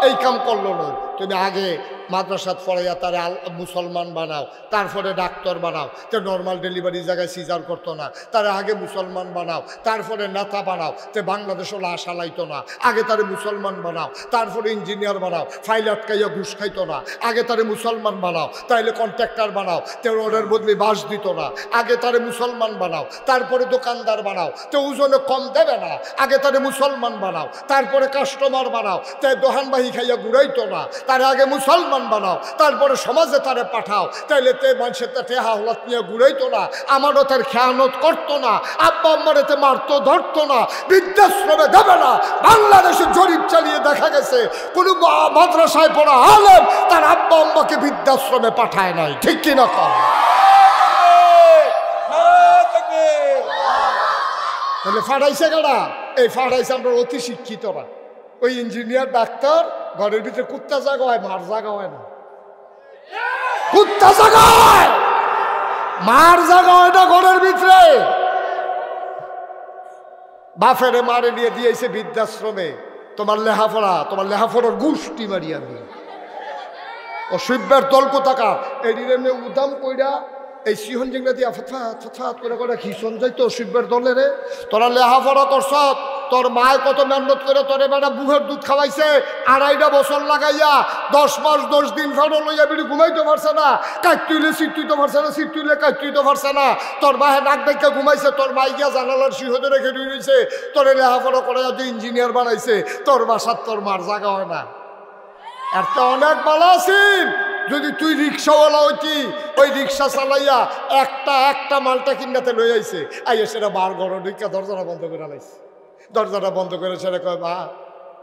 এই কাম করলো না। তুমি আগে মাদ্রাসাত পড়াইয়া তারে মুসলমান বানাও, তারপরে ডাক্তার বানাও, তো নর্মাল ডেলিভারি জায়গায় সিজার করতো না। তারে আগে মুসলমান বানাও, তারপরে নেতা বানাও, তো বাংলাদেশও লাশ হালাইতো না। আগে তারে মুসলমান বানাও, তারপরে ইঞ্জিনিয়ার বানাও, ফাইল আটকাইয়া ঘুষ খাইতো না। আগে তারে মুসলমান বানাও, তাইলে কন্ট্রাক্টর বানাও, তো ওদের বদলে বাস দিত না। আগে তারে মুসলমান বানাও, তারপরে দোকানদার বানাও, তো ওজনে কম দেবে না। আগে তারে মুসলমান বানাও, তারপরে কাস্টমার বানাও, তো দোহানবাহী খাইয়া ঘুরাইতো না। তারে আগে মুসলমান বানাও, তারপরে সমাজে তারে পাঠাও, তাইলে তে মানুষের টেহা হলাত নিয়ে ঘুরাইতো না। আমারও তার খেয়ানত করতো না, আব্বা আম্মারে তে মারতো ধরতো না, বৃদ্ধাশ্রমে দেবে না। বাংলাদেশে জরিপ চালিয়ে দেখা গেছে কোন মাদ্রাসায় পড়া আলেম তার আব্বা আম্মাকে বৃদ্ধাশ্রমে পাঠায় নাই, ঠিক কিনা কর? তাহলে ফাটাইছে কারা? এই ফাটাইছে আমরা অতি শিক্ষিতরা। ওই ইঞ্জিনিয়ার ডাক্তার ঘরের ভিতরে কুত্তা জাগা হয়, মার জাগা হয় না, কুত্তা জাগা হয়। মার জায়গা ওইটা ঘরের ভিতরে। বাফেরে মারে নিয়ে দিয়েছে বৃদ্ধাশ্রমে, তোমার লেহাফড়ার গোষ্ঠী মারি আমি। ও শিব্বের দল কোথাকার এদিকে উদাম কইরা এই সিহন জিংলা দিয়া ফতফাত করে খিসন যাইতো শিব্বের দলের। তোরা লেহাফড়া করছ, তোর মায় কত মেহনত করে তোরে বেটা বুহের দুধ খাওয়াইছে, 2.5 বছর লাগাইয়া 10 মাস 10 দিন ফেরো লইয়া বেড়ি ঘুমাইতে পারছে না, কাজ তুইলে সিট তুইতে পারছে না, সিট তুইলে কাজ তুইতে পারছে না। তোর মায়ে নাক ডাইকা ঘুমাইছে, তোর মাই গিয়া জানালার সিহতে রেখে রয়েছে, তোরে লেহাফড়া করে যে ইঞ্জিনিয়ার বানাইছে। তোর বাসার তোর মার জায়গা হয় না। আর তো অনেক ভালো আছিস যদি তুই রিক্সাওয়ালা হইতি, ওই রিক্সা চালাইয়া একটা মালটা কিনাতে লই আইছে, আইয়া সেটা বার ঘর ঢুকা দরজাটা বন্ধ করে লাইছে। দরজাটা বন্ধ করে সেটা কয়, মা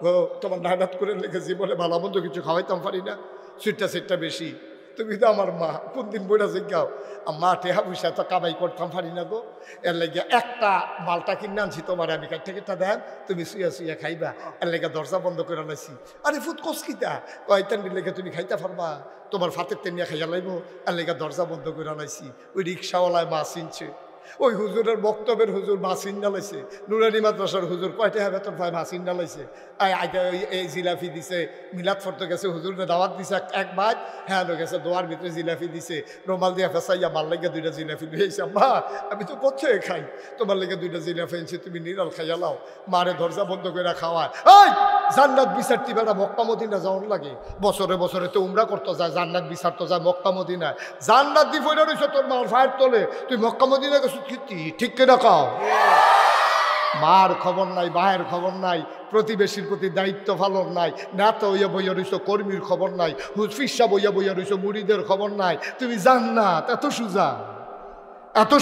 ও তোমার নাইনাত করে লেগেছি বলে ভালো মন্দ কিছু খাওয়াইতাম পারি না, সিটটা বেশি। তুমি তো আমার মা, কোন দিন বইটা জিজ্ঞাও মা টেহা পয়সা তো কামাই করতাম পারি না গো, এর লেগে একটা মালটা কিনে আনছি তোমার, আমি কাইটা দেন তুমি শুয়া খাইবা, এর লেগে দরজা বন্ধ করে লাইছি। আরে ফুট কসকিতা কয়টান লেগে তুমি খাইতে পারবা, তোমার ফাতের তেনিয়া খাইয়া লাইব, এর লেগে দরজা বন্ধ করে লাইছি। ওই রিক্সাওয়ালায় মা চিনছে, ওই হুজুরের বক্তব্যের হুজুর মাসিন ডালাইছে, নুরানি মাদ্রাসার হুজুর কয়টা বেতন পায় মাসিন ডালাইছে। এই জিলাফি দিছে, মিলাদ ফরতে গেছে, হুজুরে দাওয়াত দিছে এক বাদ, হ্যাঁ গেছে দোয়ার ভিতরে জিলাফি দিছে, রুমাল দিয়া ফেসাইয়া মার লেগে 2টা জিলাফি দিয়েছে। মা আমি তো কোথায় খাই, তোমার লেগে 2টা জিলাফি এনেছি, তুমি নিরাল খাইয়া লাও। মারে দরজা বন্ধ করে খাওয়ায়। ওই জান্নাত বিচারতি বেড়া মক্কা মদিনা যাওয়ার লাগে, বছরে তো উমরা করতে যায়, জান্নাত বিচার তো যায় মক্কা মদিনায়। জান্নাত দি ফইরা রইছে তোর মার ফায়ের তোলে, তুই মক্কা মদিনা গেছ ঠিক কিনা কও? মার খবর নাই, ভাইয়ের খবর নাই, প্রতিবেশীর প্রতি দায়িত্ব পালন নাই, নেতা হইয়া বইয়া রইছ কর্মীর খবর নাই, হুজফিসা বইয়া রইছ মুড়িদের খবর নাই। তুমি জান্নাত এত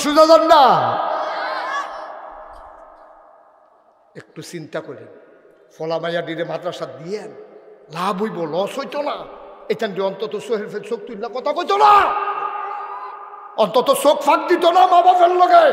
সুজা জান্নাত। একটু চিন্তা করেন, ফলা মাইয়া ডিরে মাদ্রাসা দিয়েন, লাভ হইব, লস হইতো না। এখান দিয়ে অন্তত সোহের ফের চোখ তুলনা কথা কইতো না, অন্তত চোখ ফাঁক দিত না মা বাপের লগে।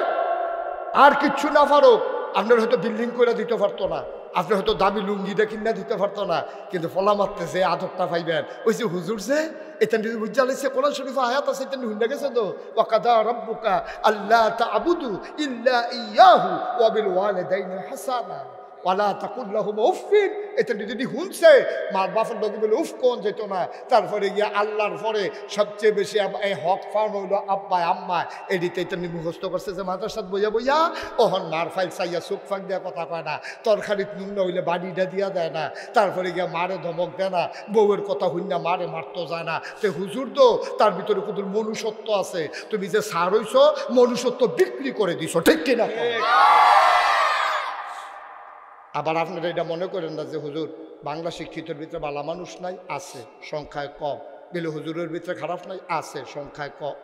আর কিচ্ছু না পারো, আপনার হয়তো বিল্ডিং করে দিতে পারতো না, আপনি হয়তো দামি লুঙ্গিটা কিনা দিতে পারতো না, কিন্তু ফলা মারতে যে আদরটা পাইবেন, ওই যে হুজুর যে এটা বুঝা লাইছে, কোরআন শরীফে আয়াত আছে, এটা হুন্ডা গেছে তো, ওয়াকাদা রাব্বুকা আল্লা তা'বুদু ইল্লা ইয়াহু ওয়া বিল ওয়ালিদাইনি হাসানা ওয়ালা তাকুল লাহুম উফিন। এটা যদি শুনছে মার বাপের লোক বলে উফ কোন যেত না। তারপরে গিয়ে আল্লাহর পরে সবচেয়ে বেশি এই হক ফার্ম হইল আব্বা আম্মা, এদিকে এটা মুখস্থ করছে যে মাদ্রাসাত বইয়া ওহন মার ফাইল চাইয়া চোখ ফাঁক দেওয়া কথা কয় না, তরকারিত নুন না হইলে বাড়িটা দিয়া দেয় না, তারপরে গিয়ে মারে ধমক দেয় না, বউয়ের কথা হইনা মারে মারতো যায় না। তো হুজুর তো তার ভিতরে কত মনুষ্যত্ব আছে, তুমি যে সার হইছ মনুষ্যত্ব বিক্রি করে দিছ, ঠিক কিনা? আবার আপনারা এটা মনে করেন না যে হুজুর বাংলা শিক্ষিতের ভিতরে ভালো মানুষ নাই, আছে সংখ্যায় কম। বলে হুজুরের ভিতরে খারাপ নাই, আছে সংখ্যায় কম।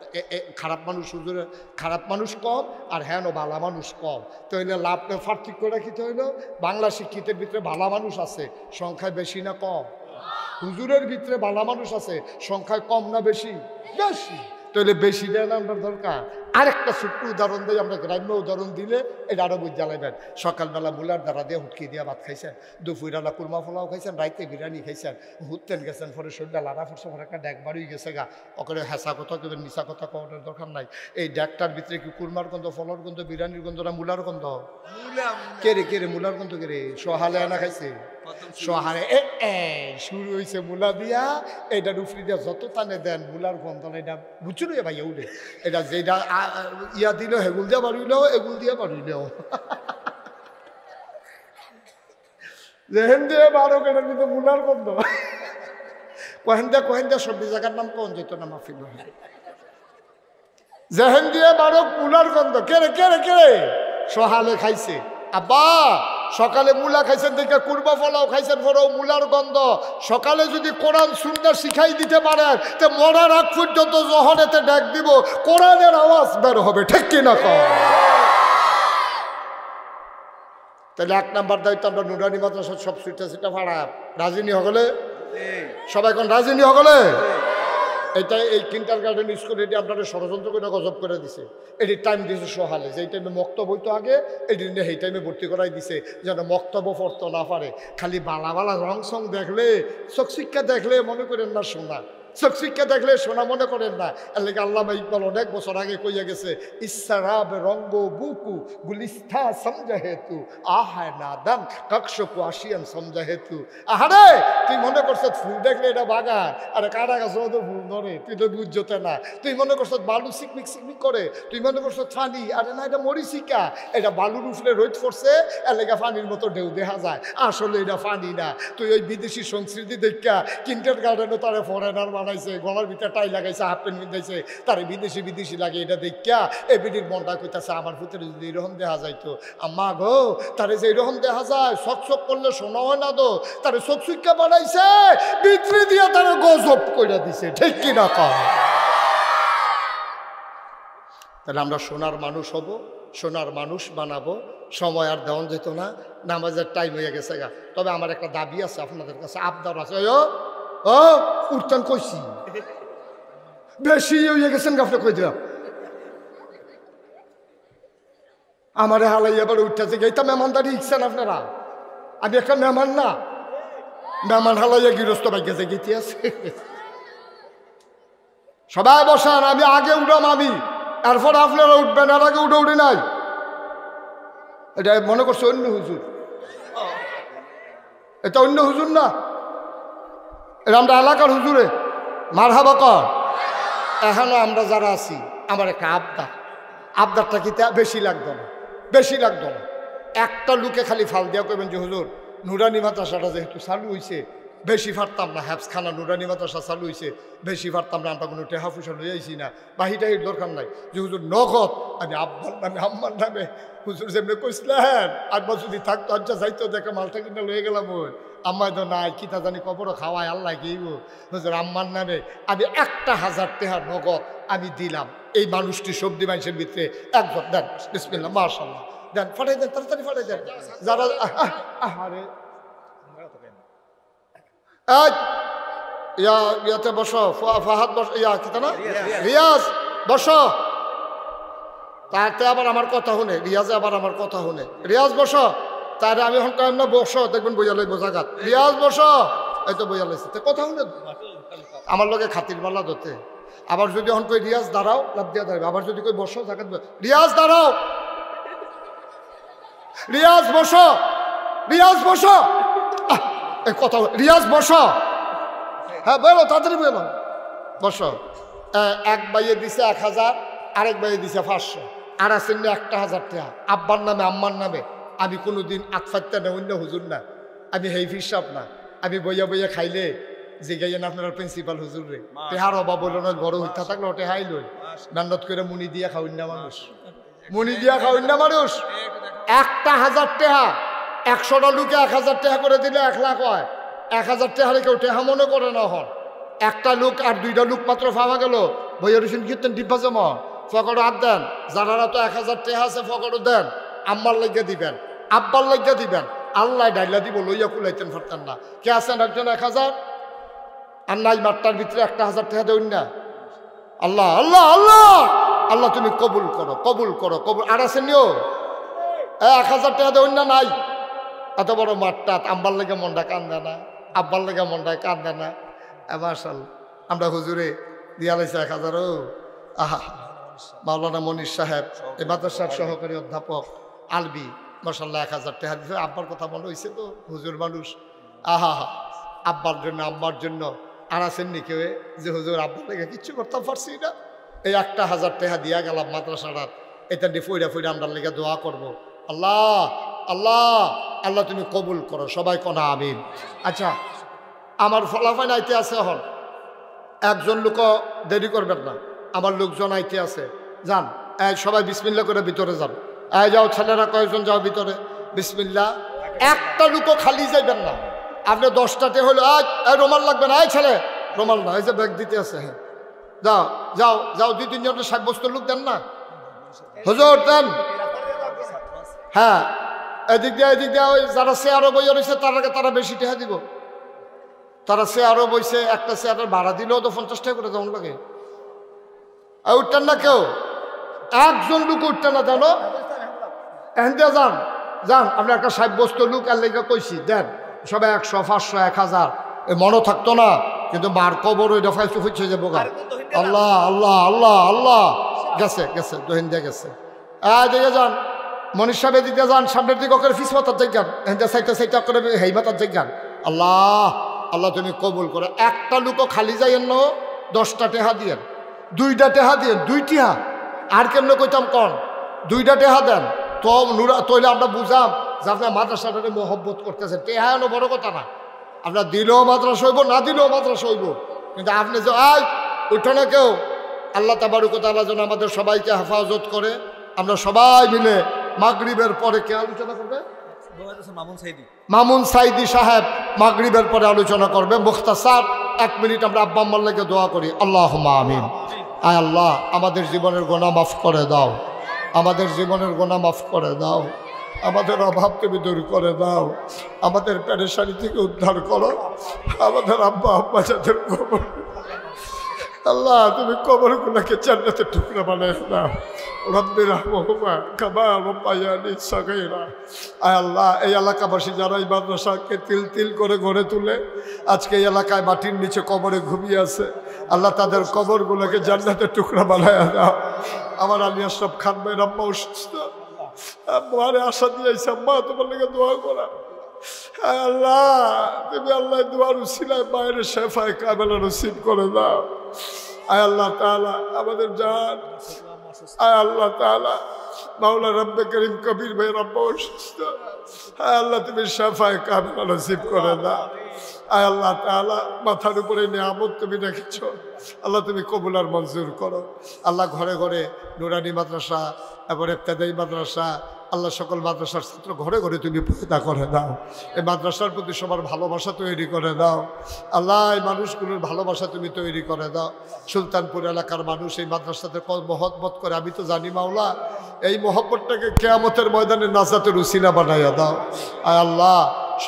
খারাপ মানুষ হুজুরের খারাপ মানুষ কম, আর হ্যাঁ ভালো মানুষ কম। তো হইলে লাভ পার্থক্য রাখিতে হইল বাংলা শিক্ষিতের ভিতরে ভালো মানুষ আছে, সংখ্যায় বেশি না কম? হুজুরের ভিতরে ভালো মানুষ আছে, সংখ্যায় কম না বেশি? বেশি। তাহলে বেশি দেন আমরা দরকার। আরেকটা ছোট্ট উদাহরণ দিই, আমরা গ্রাম্য উদাহরণ দিলে এটা আরও বুঝ জ্বালাইবেন। সকালবেলা মুলার দ্বারা দিয়ে হুটকি দিয়ে ভাত খাইছেন, দুপুরবেলা কুরমা পোলাও খাইছেন, রাইতে বিরিয়ানি খাইছেন, ঘুরতেন গেছেন, পরে শরীরটা লাড়া ফুটছে, পরে একটা ড্যাক বাড়ি গেছে গা, ওখানে হেঁচা কথা কেবেন, মিশা কথা কওয়ার দরকার নাই। এই ড্যাকটার ভিতরে কি কুরমার গন্ধ, ফলর গন্ধ, বিরিয়ানির গন্ধ না মুলার গন্ধ? কে রে মুলার গন্ধ কে রে? সোহালে আনা খাইছে, সোহালে শুরু হয়েছে মুলা দিয়া, এটা রুফরি দিয়া যত টানে দেন মুলার গন্ধ না, এটা বুঝছো না ভাইয়া উঠে, এটা যেটা ইয়া দিল হেগুল দিয়া বাড়িলেও এগুল দিয়া বাড়িলেও যেহেন দিয়ে বারো কেটার ভিতরে মুলার গন্ধ। কহেন দিয়া সবজি জায়গার নাম কোন যেত না মাফিল যেহেন দিয়ে বারো মুলার গন্ধ। কে রে সোহালে খাইছে, আব্বা সকালে মুলা খাইছেন দেখে কুরবা ফলাও খাইছেন, পরেও মুলার গন্ধ। সকালে যদি কোরআন সুন্নাহ শিখাই দিতে পারেন, তো মরার আগ পর্যন্ত জহরেতে ডাক দিব, কোরআনের আওয়াজ বের হবে, ঠিক কিনা কও? তাহলে 1 নাম্বার দায়িত্ব আমরা নুরানি মাদ্রাসা সব সেটা ভাড়া রাজিনী হগলে, সবাই এখন রাজিনী হগলে। এটা এই কিন্টার গার্ডেন স্কুল এটি আপনারা ষড়যন্ত্র করে গজব করে দিছে। এটি টাইম দিয়েছে সোহালে, যেই টাইমে মক্তব্য হইতো আগে এটি সেই টাইমে ভর্তি করাই দিছে, যেন মক্তব্য পড়তে না পারে। খালি বালা রং সং দেখলে, চোখ শিক্ষা দেখলে মনে করেন না শোনা, চকচিক্কা দেখলে সোনা মনে করেন না। এর লেগে আল্লামা ইকবাল অনেক বছর আগে কইয়া গেছে, ইসরাব রঙ্গ বুকু গুলিস্থা সমঝা হেতু আহায় নাদান কক্ষকু আসিয়ান সমঝা হেতু। আহারে তুই মনে করছ ফুল দেখলে এটা বাগান, আরে কাটা গাছ তো ফুল ধরে, তুই তো বুঝতে না। তুই মনে করছ বালু সিকমিক সিকমিক করে, তুই মনে করছ ফানি, আরে না এটা মরিচিকা, এটা বালুর উফলে রোদ পড়ছে, এর লেগে ফানির মতো ঢেউ দেখা যায়, আসলে এটা ফানি না। তুই ওই বিদেশি সংস্কৃতি দেখা কিন্টার গার্ডেনও তারা ফরেনার বানাইছে, গলার ভিতরে টাই লাগাইছে, হাফ প্যান্ট পিন্ধাইছে, তারা বিদেশি বিদেশি লাগে, এটা দেখা এবিডির মনটা কইতাছে আমার ভিতরে যদি এরকম দেখা যাইতো। আম্মা গো তারে যে এরকম দেখা যায়, চক চক করলে শোনা হয় না তো, তারে চকচুক্কা বানাইছে, বিক্রি দিয়া তারা গজব করে দিছে, ঠিক কিনা কম। তাহলে আমরা সোনার মানুষ হব, সোনার মানুষ বানাবো। সময় আর দেওয়া যেত না, নামাজের টাইম হয়ে গেছে গা। তবে আমার একটা দাবি আছে আপনাদের কাছে, আবদার আছে। ও উঠতান কইছি, বেশি হয়ে গেছেন গাফলে কই দিলাম। আমারে হালাই এবার উঠতেছে, এইটা মেহমানদারি ইচ্ছেন আপনারা? আমি একটা মেহমান না, মেহমান হালাইয়া গৃহস্থ বাইকে যে গীতি আছে। সবাই বসান, আমি আগে উঠাম, আমি এরপর আপনারা উঠবেন, আর আগে উঠে নাই। এটা মনে করছে অন্য হুজুর, এটা অন্য হুজুর না, এটা আমরা এলাকার হুজুরে। মারহাবা কর। এখনো আমরা যারা আছি, আমার একটা আবদারটা কি বেশি লাগতো না, বেশি লাগতো না। একটা লুকে খালি ফাল দিয়া কইবেন যে হুজুর নুরানি মাদ্রাসাটা যেহেতু চালু হয়েছে, বেশি পারতাম না, হ্যাপসখানা নুরানি মাদ্রাসা চালু হয়েছে, বেশি পারতাম না, আমরা কোনো টেহা পয়সা লই আইছি না, বাহিটাহির দরকার নাই। যে হুজুর নগদ আমি আব্বার নামে আম্মার নামে হুজুর যেমনি কইছিলেন, আব্বা যদি থাকতো আচ্ছা যাইতো, দেখে মালটা কিনা লয়ে গেলাম। ওই আম্মায় তো নাই, কিতা জানি কবরও খাওয়ায়, আল্লাহ গেইব। হুজুর আম্মার নামে আমি 1000 টাকা নগদ আমি দিলাম। এই মানুষটি সবজি মানুষের ভিতরে একজন দেন, বিসমিল্লাহ, মাশাআল্লাহ, দেন, ফাটাই দেন, তাড়াতাড়ি ফাটাই দেন। যারা আহারে ইয়াতে বসো, ফাহাদ বসো, ইয়া কি না রিয়াজ বসো। তাতে আবার আমার কথা শুনে, রিয়াজে আবার আমার কথা শুনে। রিয়াজ বসো, তাহলে আমি এখন কাম না, বসো, দেখবেন বইয়া লাগবো জাগাত। রিয়াজ বসো, এই তো বইয়া লাগছে, কথা শুনে আমার লগে খাতির মাল্লা ধরতে। আবার যদি এখন কই রিয়াজ দাঁড়াও, লাভ দিয়া দাঁড়াবে। আবার যদি কই বসো, জাগাত রিয়াজ দাঁড়াও, রিয়াজ বসো, রিয়াজ বসো, এই কথা রিয়াজ বসো। হ্যাঁ বলো, তাড়াতাড়ি বলো, বসো। এক বাইয়ে দিছে 1000, আরেক বাইয়ে দিছে 500, আর আছেন 1000 টাকা আব্বার নামে আম্মার নামে। আমি কোনোদিন আতফাত্তা না, অন্য হুজুর না, আমি হেইফির সাপ না। আমি বইয়া বইয়া খাইলে জিগাইয়েন আপনার প্রিন্সিপাল হুজুর রে, টেহার অভাব বলল না, বড় হইতা থাকলে টেহাই লই, মেহনত করে মুনি দিয়া খাওয়ান না মানুষ, মুনি দিয়া খাওয়ান না মানুষ। 1000 টাকা, 100টা লোকে 1000 টাকা করে দিলে 1 লাখ হয়। 1000 টাকা কেউ টেহা মনে করে না। হন একটা লোক আর 2টা লোক মাত্র পাওয়া গেল, বইয়া রসুন কীর্তন ডিব্বা জমা ফকরও হাত দেন। যারা তো 1000 টাকা আছে ফকরও দেন, আম্মার লাগিয়ে দিবেন, আব্বার লাগিয়ে দিবেন, আল্লাহ ডাইলা দিব, লইয়া কুলাইতেন পারতেন না। কে আছেন একজন 1000 আর নাই মাঠটার ভিতরে 1000 টাকা দেউন না? আল্লাহ আল্লাহ আল্লাহ আল্লাহ, তুমি কবুল করো, কবুল করো, কবুল। আর আছেন নিও 1000 টাকা দেউন না? নাই। এত বড় মাঠটা আম্বার লেগে মনটা কান্দে না, আব্বার লেগে মনটা কান্দে না। মাশাআল্লাহ, আমরা হুজুরে দিয়া লাইছে 1000। ও আহা, মাওলানা মনির সাহেব এই মাদ্রাসার সহকারী অধ্যাপক আলবি, মাশাআল্লাহ 1000 টাকা দিয়েছে। আব্বার কথা মনে হয়েছে তো, হুজুর মানুষ। আহা, আব্বার জন্য আম্মার জন্য। আর আছেন নি কেউ যে হুজুর আব্বার লেগে কিচ্ছু করতাম পারছি না, এই 1000 টাকা দিয়া গেলাম মাদ্রাসাটার, এটা দিয়ে ফইরা ফইরা আমরা লেগে দোয়া করবো। আল্লাহ আল্লাহ আল্লাহ, তুমি কবুল করো, সবাই কনা আমিন। আচ্ছা, আমার ফলাফল আইতে আছে, এখন একজন লোক দেরি করবেন না, আমার লোকজন আইতে আছে, যান সবাই বিসমিল্লাহ করে ভিতরে যান। যাও ছেলেরা, কয়েকজন যাও ভিতরে, বিসমিল্লাহ। একটা লোকও খালি যাইবেন না, আপনি 10টাতে হলো রুমাল লাগবে না, ছেলে রুমাল না, এই যে ব্যাগ দিতে আছে। হ্যাঁ যাও যাও যাও, 2-3 জনের সাব্যস্ত লোক দেন না হুজুর, দেন। হ্যাঁ এদিক দিয়ে ওই যারা চেয়ারও বইয়া রয়েছে তারা বেশি টাকা দিব। তারা চেয়ারও বইছে, একটা চেয়ারের ভাড়া দিলেও তো 50 টাকা করে যেমন লাগে। উঠতেন না কেউ, একজন লোক উঠতেন না, জানো এখান দিয়ে যান যান। আপনি একটা সাব্যস্ত লোক আর লেগে কইছি, দেন সবাই 100, 500, 1000। এ মনে থাকতো না কিন্তু মার কবর ওইটা ফাইসু হচ্ছে যাবো গা। আল্লাহ আল্লাহ আল্লাহ আল্লাহ গেছে গেছে দহিন দিয়ে গেছে। দিকে যান মনীষ সাহেবের দিকে যান, সামনের দিকে করে ফিস মাতার জায়গান, সাইটা সাইটা করে হেই মাতার জায়গান। আল্লাহ আল্লাহ তুমি কবুল করো। একটা লুকো খালি যাইয়েন না, 10টা টেহা দিয়েন, 2টা টেহা দিয়েন, 2 টিহা আর কেমনে কইতাম কন 2টা টেহা দেন তো নুরা তৈলে আমরা বুঝাম যে আপনার মাদ্রাসাটাকে মহব্বত করতেছেন। টেহা এনো বড় কথা না, আপনার দিলেও মাদ্রাসা হইব, না দিলেও মাদ্রাসা হইব, কিন্তু আপনি যে আয় উঠো না কেউ। আল্লাহ তাবারক ওয়া তাআলা যেন আমাদের সবাইকে হেফাজত করে। আমরা সবাই মিলে মাগরিবের পরে কে আলোচনা করবে? মামুন সাইদি সাহেব মাগরিবের পরে আলোচনা করবে মুখতাসার। 1 মিনিট আমরা আব্বা আম্মার লাগে দোয়া করি। আল্লাহুম্মা আমিন। আয় আল্লাহ আমাদের জীবনের গুনাহ মাফ করে দাও, আমাদের জীবনের গুনাহ মাফ করে দাও, আমাদের অভাব তুমি দূর করে দাও, আমাদের পেরেশানি থেকে উদ্ধার করো। আমাদের আব্বা আম্মা যাদের কবর, আল্লাহ তুমি কবরগুলোকে জান্নাতের টুকরা বানায় দাও। রব্বি রাহমহুমা কামা রাব্বায়ানি সাগীরা। আয় আল্লাহ এই এলাকাবাসী যারা এই মাদ্রাসাকে তিল তিল করে গড়ে তুলে আজকে এই এলাকায় মাটির নিচে কবরে ঘুমিয়ে আছে, আল্লাহ তাদের কবরগুলোকে জান্নাতের টুকরা বানায় দাও। আমার আলী আশরাফ খান ভাইয়ের আম্মা অসুস্থ, আম্মারে আশা দিয়েছে, আম্মা তোমার লেগে দোয়া করা। আল্লাহ তুমি আল্লাহ দোয়ার উসিলায় মায়ের শেফায়ে কামেলা নসিব করে দাও। আয় আল্লাহ তাআলা আমাদের জান, আয় আল্লাহ তাআলা মাওলা রব্বে করিম কবির ভাই রব্ব অসুস্থ, আয় আল্লাহ তুমি শেফায়ে কামেলা নসিব করে দাও। আয় আল্লাহ তাআলা মাথার উপরে নিয়ামত তুমি রেখেছ, আল্লাহ তুমি কবুল আর মঞ্জুর করো। আল্লাহ ঘরে ঘরে নুরানি মাদ্রাসা এবং ইবতেদায়ী মাদ্রাসা, আল্লাহ সকল মাদ্রাসার ছাত্র ঘরে ঘরে তুমি পয়দা করে দাও। এই মাদ্রাসার প্রতি সবার ভালোবাসা তৈরি করে দাও। আল্লাহ এই মানুষগুলোর ভালোবাসা তুমি তৈরি করে দাও। সুলতানপুর এলাকার মানুষ এই মাদ্রাসাতে মহব্বত করে, আমি তো জানি মাওলা এই মহব্বতটাকে কিয়ামতের ময়দানে নাজাতের উসিলা বানাইয়া দাও। আয় আল্লাহ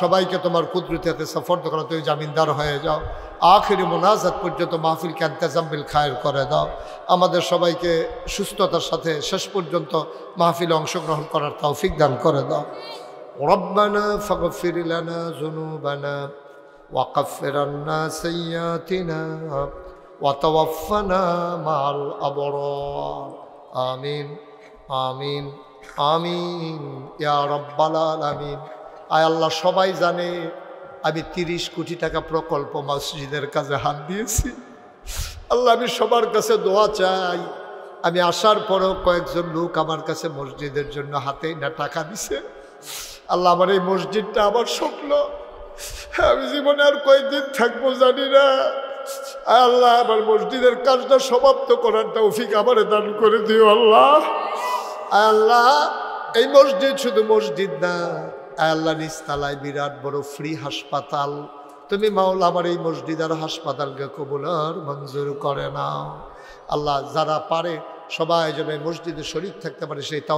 সবাইকে তোমার কুদরতে সফর করা তুমি জামিনদার হয়ে যাও। আখিরি মোনাজাত পর্যন্ত মাহফিলকে ইন্তেজাম বিল খায়ের করে দাও। আমাদের সবাইকে সুস্থতার সাথে শেষ পর্যন্ত মাহফিলে অংশগ্রহণ করার তৌফিক দান করে দাও। রব্বানা ফাগফির লানা যুনুবানা ওয়া কাফির আন্না সাইয়্যাতিনা ওয়া তাওয়াফানা মাআল আবরার। আমিন আমিন আমিন ইয়া রাব্বাল আলামিন। আয় আল্লাহ সবাই জানে আমি 30 কোটি টাকা প্রকল্প মসজিদের কাজে হাত দিয়েছি। আল্লাহ আমি সবার কাছে দোয়া চাই। আমি আসার পরেও কয়েকজন লোক আমার কাছে মসজিদের জন্য হাতে না টাকা দিছে। আল্লাহ আমার এই মসজিদটা আমার স্বপ্ন, আমি জীবনে আর কয়েকদিন থাকবো জানি না। আল্লাহ আমার মসজিদের কাজটা সমাপ্ত করার তৌফিক আমারে দান করে দিও আল্লাহ। আল্লাহ এই মসজিদ শুধু মসজিদ না, আল্লাহ নিস্তালায় বিরাট বড় ফ্রি হাসপাতাল। তুমি মাওলা আমার এই মসজিদ আর হাসপাতালকে কবুল আর মঞ্জুর করে নাও। আল্লাহ যারা পারে সবাই যেন এই মসজিদে শরীক থাকতে পারে সেই তাও